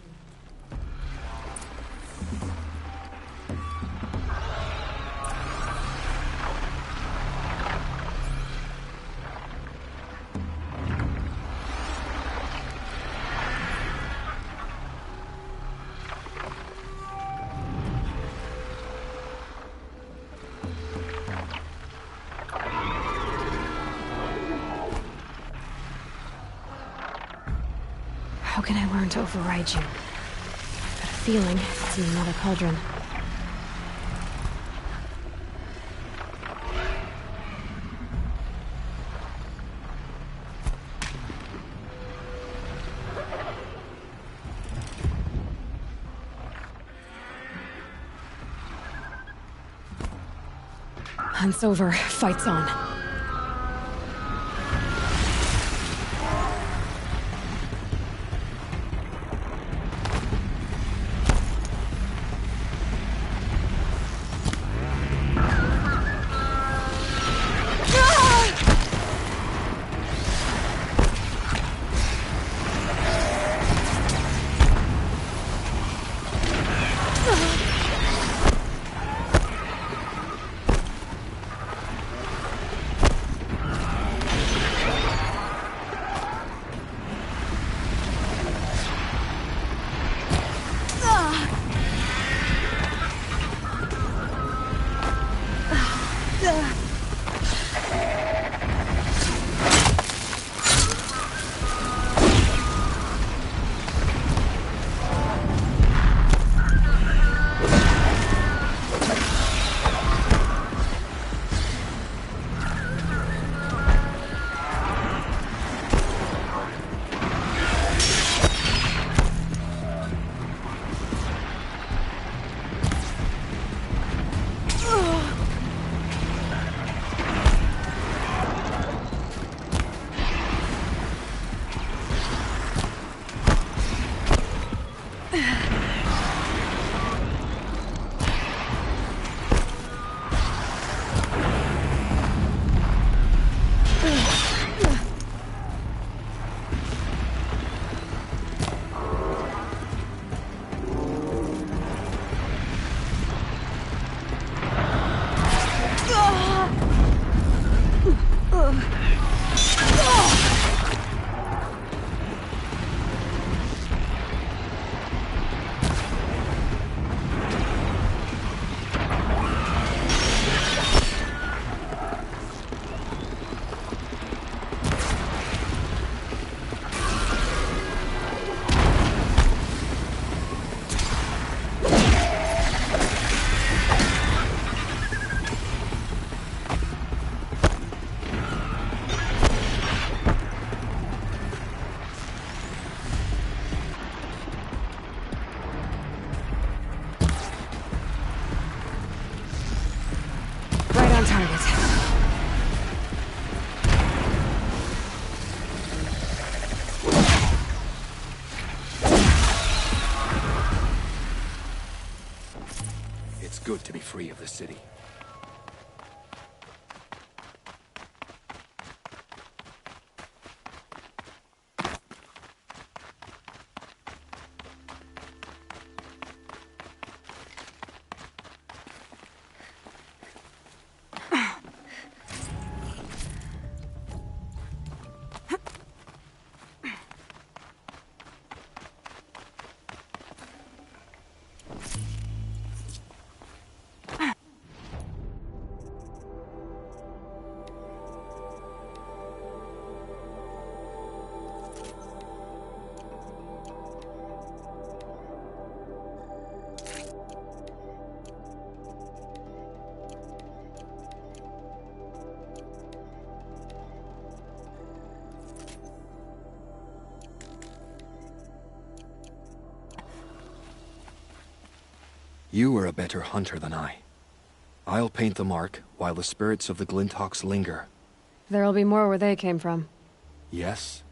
How can I learn to override you? I've got a feeling it's in another cauldron. Hunt's over. Fight's on. It's good to be free of the city. You are a better hunter than I. I'll paint the mark while the spirits of the Glinthawks linger. There'll be more where they came from. Yes,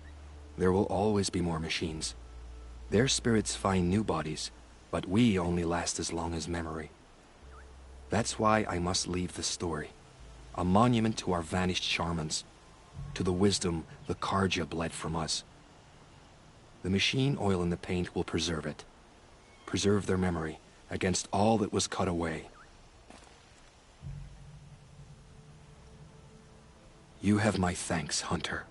there will always be more machines. Their spirits find new bodies, but we only last as long as memory. That's why I must leave this story. A monument to our vanished shamans, to the wisdom the Karja bled from us. The machine oil in the paint will preserve it. Preserve their memory against all that was cut away. You have my thanks, Hunter.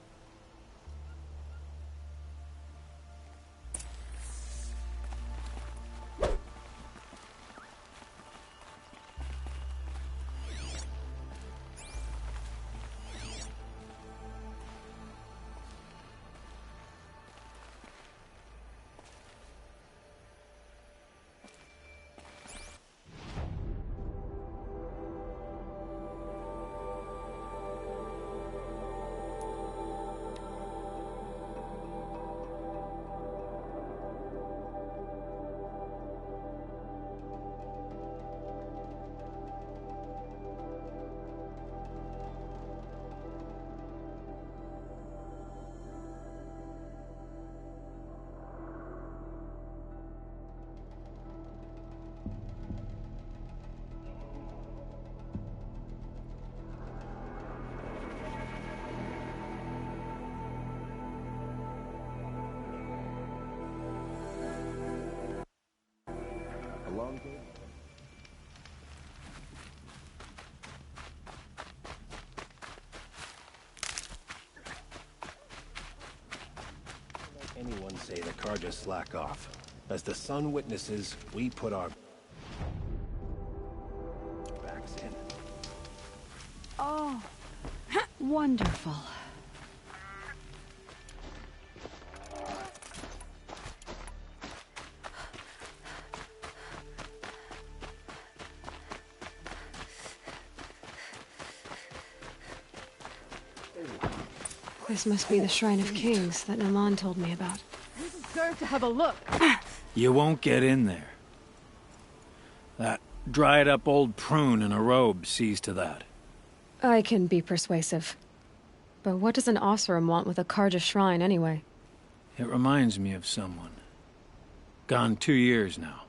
Anyone say the Karja slack off. As the sun witnesses, we put our backs in. Oh, wonderful. This must be the Shrine of Kings that Naman told me about. We deserve to have a look. You won't get in there. That dried-up old prune in a robe sees to that. I can be persuasive. But what does an Oseram want with a Karja shrine, anyway? It reminds me of someone. Gone 2 years now.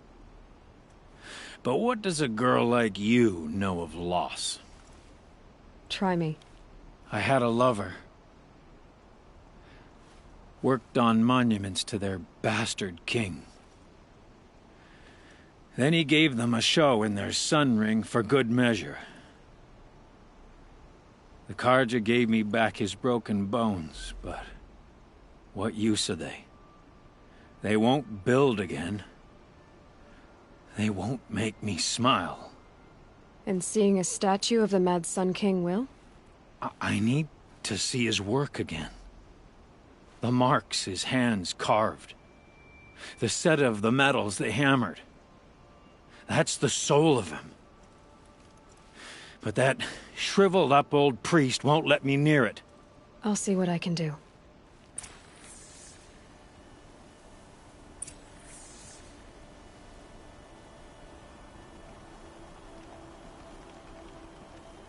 But what does a girl like you know of loss? Try me. I had a lover. Worked on monuments to their bastard king. Then he gave them a show in their sun ring for good measure. The Karja gave me back his broken bones, but what use are they? They won't build again. They won't make me smile. And seeing a statue of the Mad Sun King will? I need to see his work again. The marks his hands carved. The set of the metals they hammered. That's the soul of him. But that shriveled-up old priest won't let me near it. I'll see what I can do.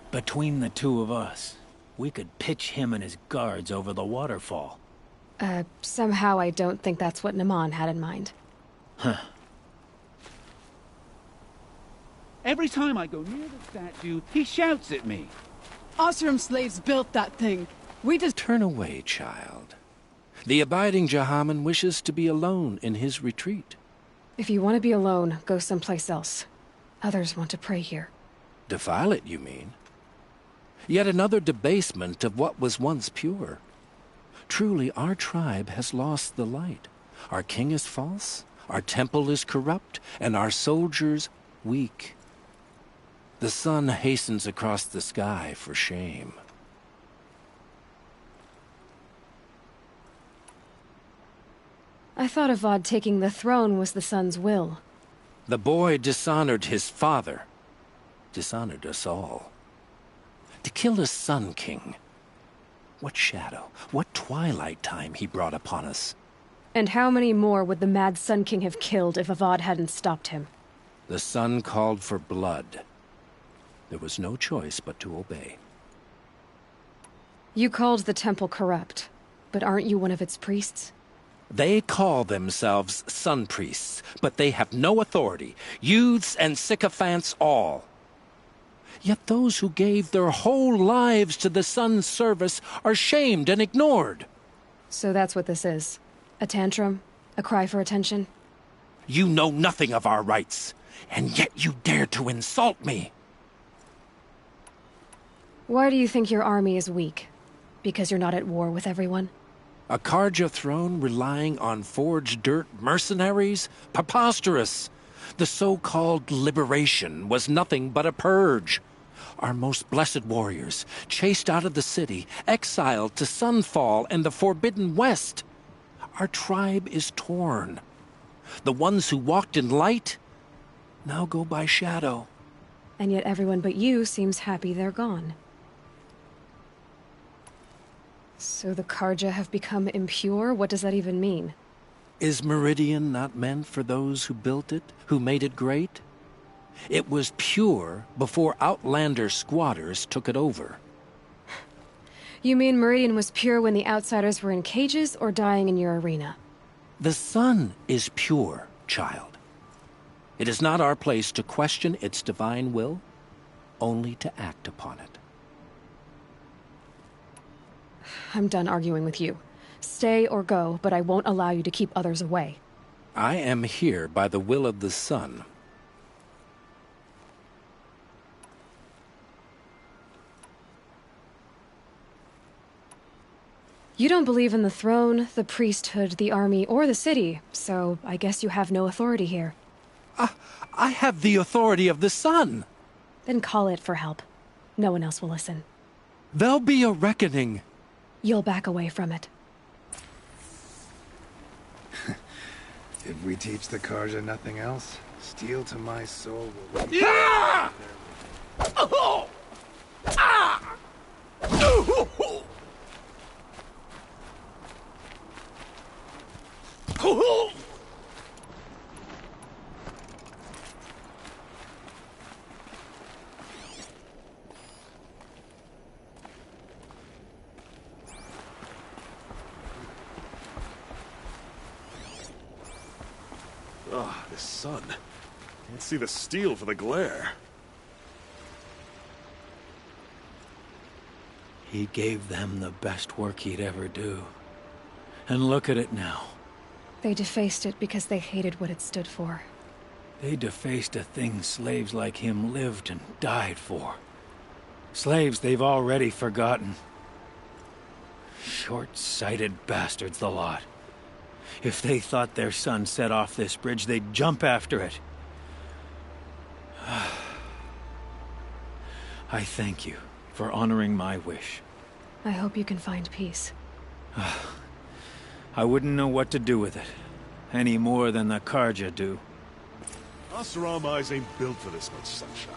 Between the two of us, we could pitch him and his guards over the waterfall. Somehow I don't think that's what Naman had in mind. Huh. Every time I go near the statue, he shouts at me. Oseram slaves built that thing. We just... Turn away, child. The abiding Jahaman wishes to be alone in his retreat. If you want to be alone, go someplace else. Others want to pray here. Defile it, you mean? Yet another debasement of what was once pure. Truly, our tribe has lost the light. Our king is false, our temple is corrupt, and our soldiers weak. The sun hastens across the sky for shame. I thought Avad taking the throne was the sun's will. The boy dishonored his father, dishonored us all. To kill a sun king. What shadow, what twilight time he brought upon us. And how many more would the Mad Sun King have killed if Avad hadn't stopped him? The sun called for blood. There was no choice but to obey. You called the temple corrupt, but aren't you one of its priests? They call themselves sun priests, but they have no authority. Youths and sycophants all. Yet those who gave their whole lives to the sun's service are shamed and ignored. So that's what this is. A tantrum A cry for attention? You know nothing of our rights, and yet you dare to insult me. Why do you think your army is weak? Because you're not at war with everyone? A Karja throne relying on forged dirt mercenaries? Preposterous! The so-called liberation was nothing but a purge. Our most blessed warriors, chased out of the city, exiled to Sunfall and the Forbidden West. Our tribe is torn. The ones who walked in light now go by shadow. And yet everyone but you seems happy they're gone. So the Karja have become impure? What does that even mean? Is Meridian not meant for those who built it, who made it great? It was pure before Outlander squatters took it over. You mean Meridian was pure when the outsiders were in cages or dying in your arena? The sun is pure, child. It is not our place to question its divine will, only to act upon it. I'm done arguing with you. Stay or go, but I won't allow you to keep others away. I am here by the will of the sun. You don't believe in the throne, the priesthood, the army, or the city, so I guess you have no authority here. I have the authority of the sun. Then call it for help. No one else will listen. There'll be a reckoning. You'll back away from it. Did we teach the Karja nothing else? Steel to my soul will... Yeah! Oh! Ah! Ah, this sun. Can't see the steel for the glare. He gave them the best work he'd ever do. And look at it now. They defaced it because they hated what it stood for. They defaced a thing slaves like him lived and died for. Slaves they've already forgotten. Short-sighted bastards, the lot. If they thought their son set off this bridge, they'd jump after it. I thank you for honoring my wish. I hope you can find peace. I wouldn't know what to do with it, any more than the Karja do. Oseram eyes ain't built for this much sunshine.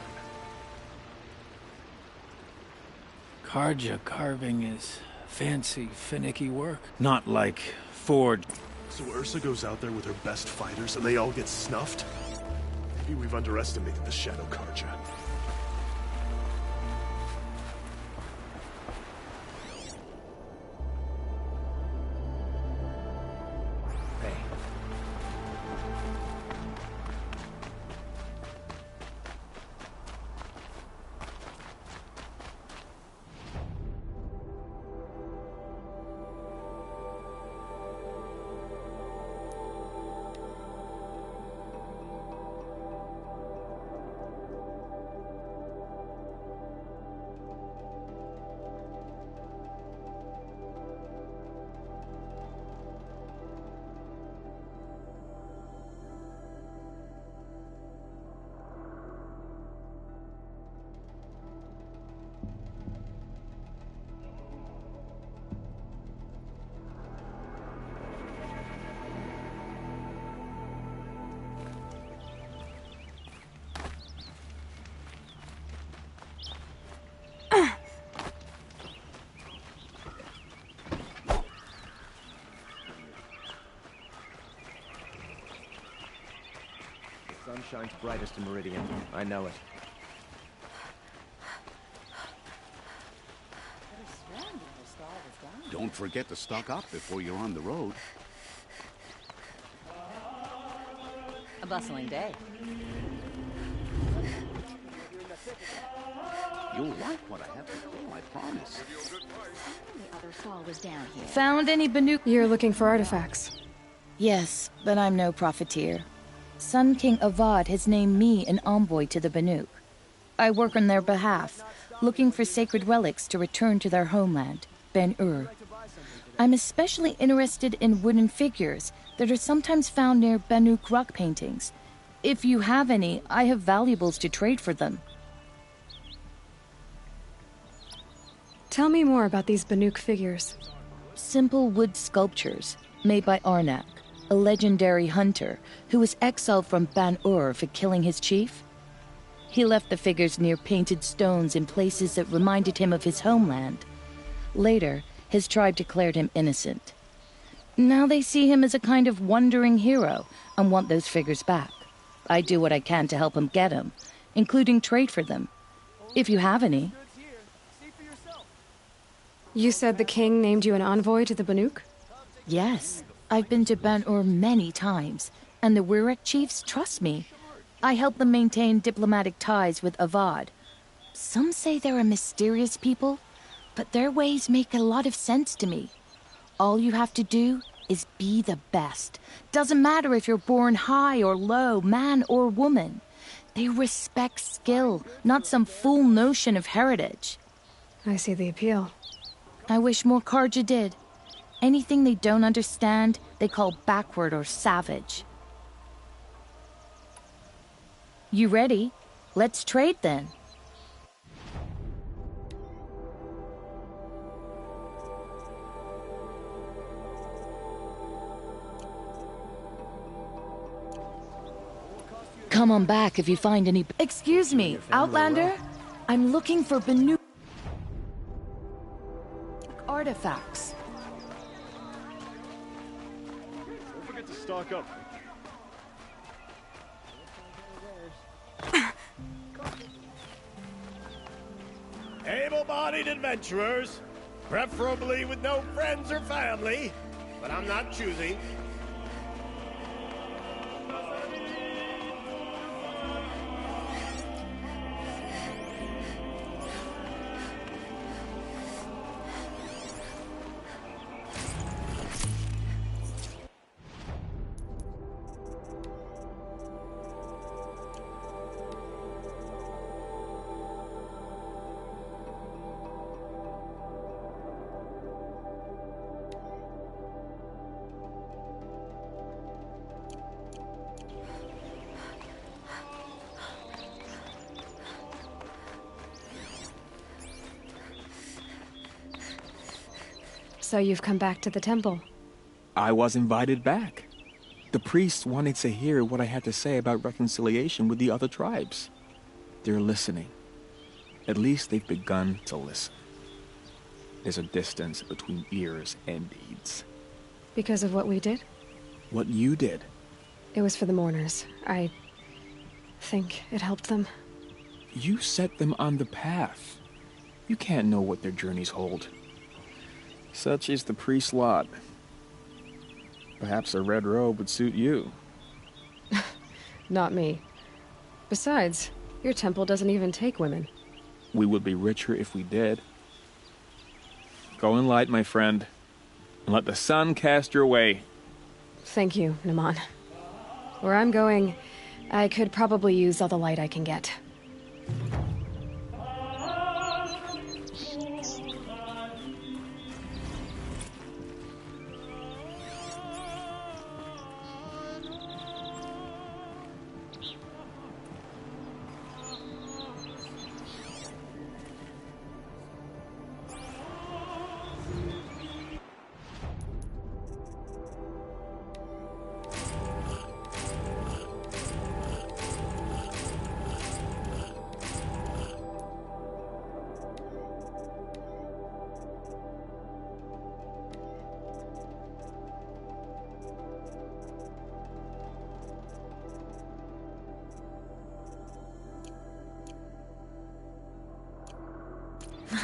Karja carving is fancy, finicky work. Not like forged. So Ursa goes out there with her best fighters and they all get snuffed? Maybe we've underestimated the Shadow Karja. Sun shines brightest in Meridian. I know it. Don't forget to stock up before you're on the road. A bustling day. You'll like what I have to do, I promise. The other saw was down here. Found any You're looking for artifacts. Yes, but I'm no profiteer. Sun King Avad has named me an envoy to the Banuk. I work on their behalf, looking for sacred relics to return to their homeland, Ben-Ur. I'm especially interested in wooden figures that are sometimes found near Banuk rock paintings. If you have any, I have valuables to trade for them. Tell me more about these Banuk figures. Simple wood sculptures made by Arnak, a legendary hunter who was exiled from Ban-Ur for killing his chief. He left the figures near painted stones in places that reminded him of his homeland. Later, his tribe declared him innocent. Now they see him as a kind of wandering hero and want those figures back. I do what I can to help him get them, including trade for them, if you have any. You said the king named you an envoy to the Banuk? Yes, I've been to Ban-Ur many times, and the Wirek chiefs trust me. I help them maintain diplomatic ties with Avad. Some say they're a mysterious people, but their ways make a lot of sense to me. All you have to do is be the best. Doesn't matter if you're born high or low, man or woman. They respect skill, not some fool notion of heritage. I see the appeal. I wish more Karja did. Anything they don't understand, they call backward or savage. You ready? Let's trade then. Come on back if you find any... Excuse me, Outlander? I'm looking for Banuk artifacts. Don't forget to stock up. Able-bodied adventurers, preferably with no friends or family, but I'm not choosy. So you've come back to the temple. I was invited back. The priests wanted to hear what I had to say about reconciliation with the other tribes. They're listening. At least they've begun to listen. There's a distance between ears and deeds. Because of what we did? What you did. It was for the mourners. I think it helped them. You set them on the path. You can't know what their journeys hold. Such is the priest's lot. Perhaps a red robe would suit you. Not me. Besides, your temple doesn't even take women. We would be richer if we did. Go in light, my friend, and let the sun cast your way. Thank you, Naman. Where I'm going, I could probably use all the light I can get.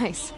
Nice.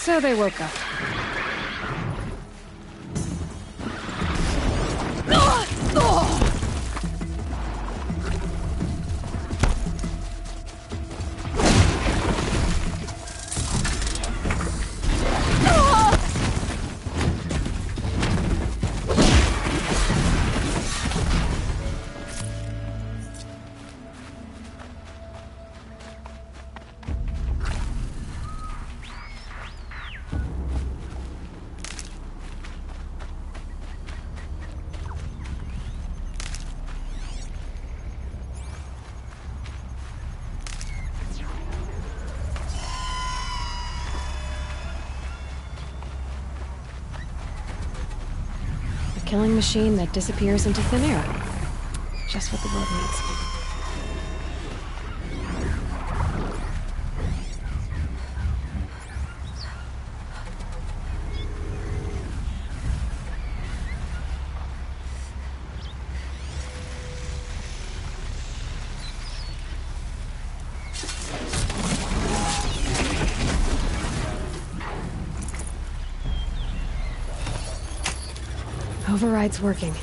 So they woke up. Killing machine that disappears into thin air. Just what the world needs. Override's working.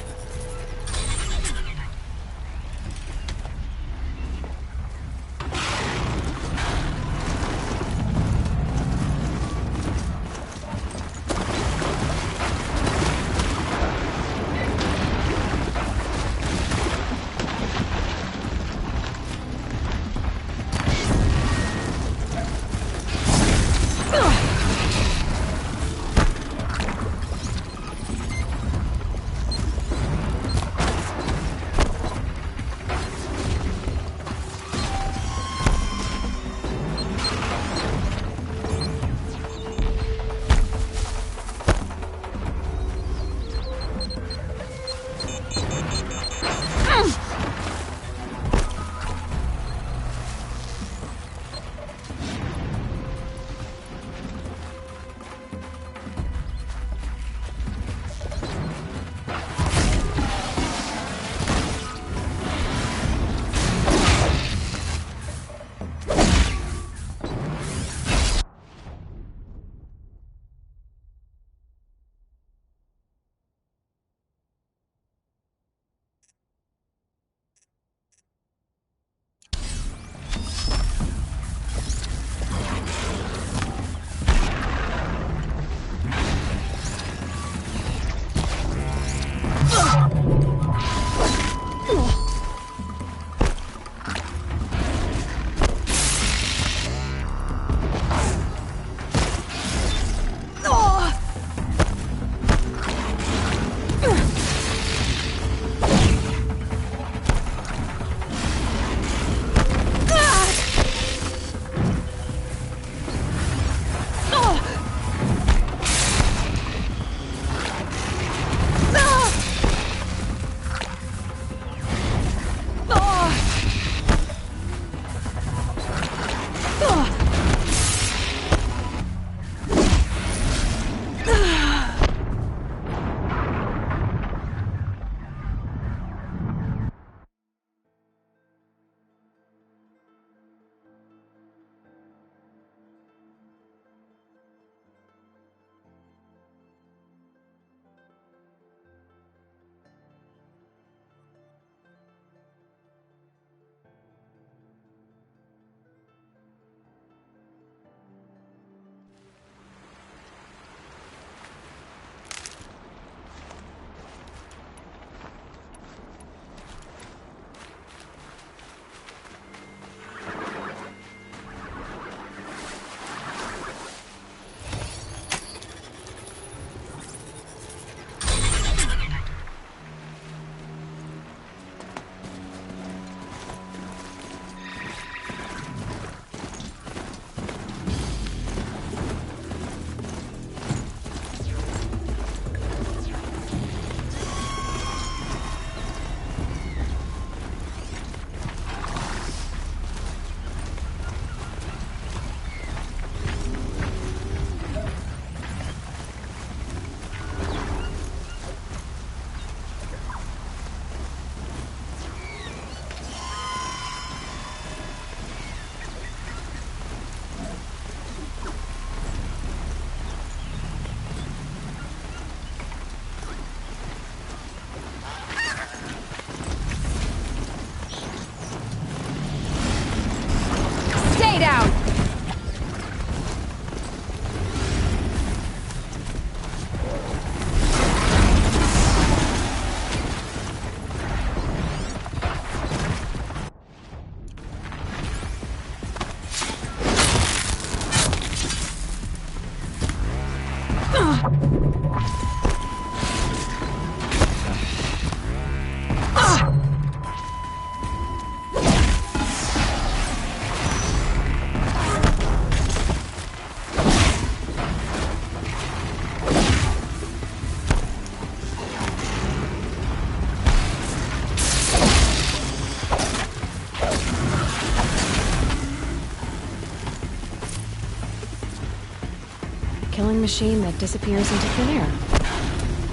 killing machine that disappears into thin air.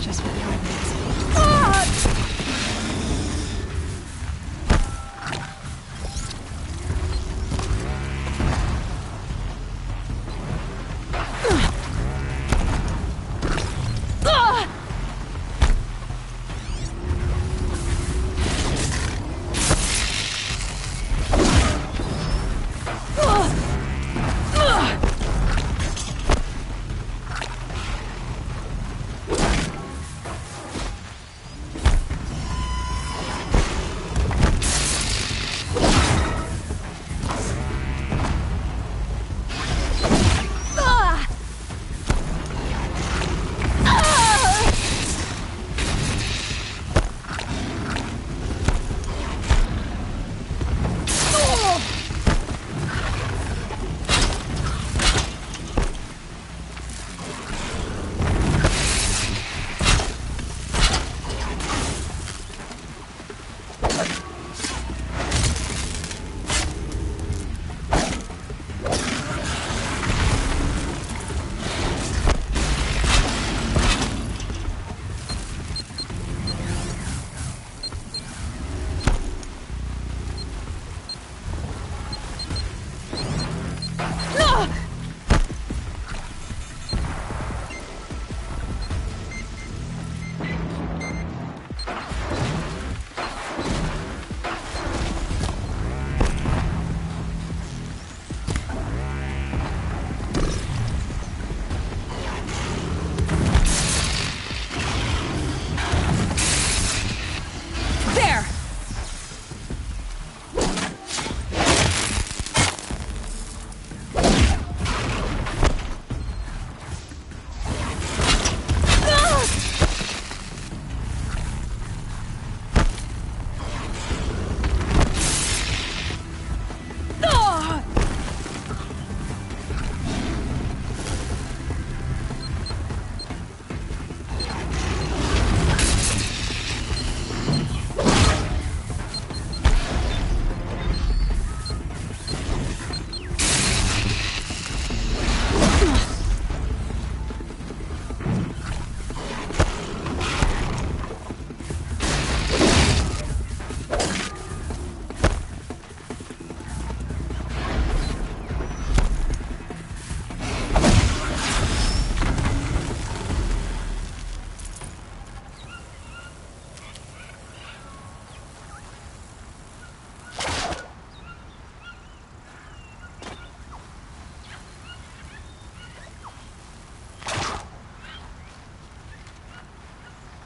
Just what the old man said.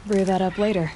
Brew that up later.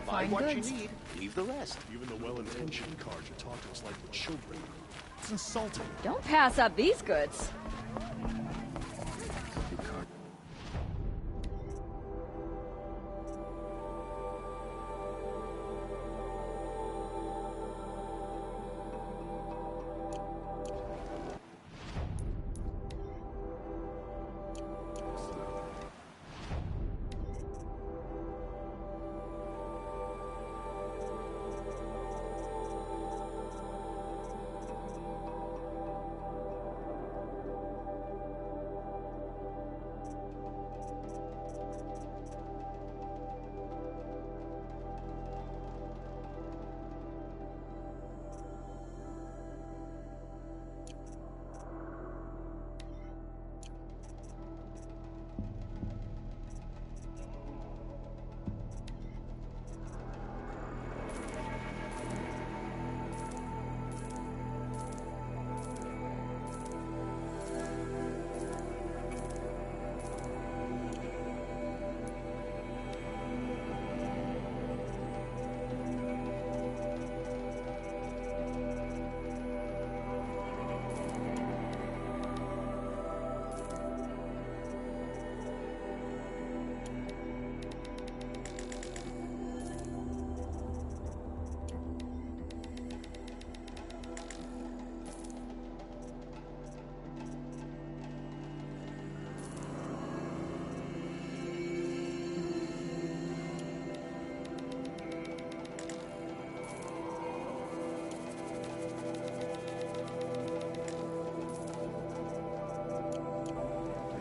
Find what you need, leave the rest. Even the well-intentioned Carja talk to us like we're children. It's insulting. Don't pass up these goods.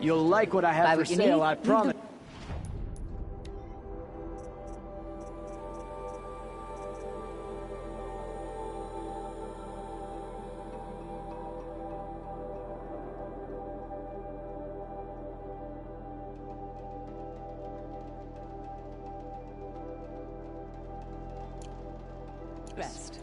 You'll like what I have for sale, I promise. Best.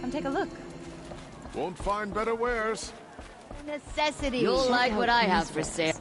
Come take a look. Won't find better wares. Necessity. You'll like what I have for sale.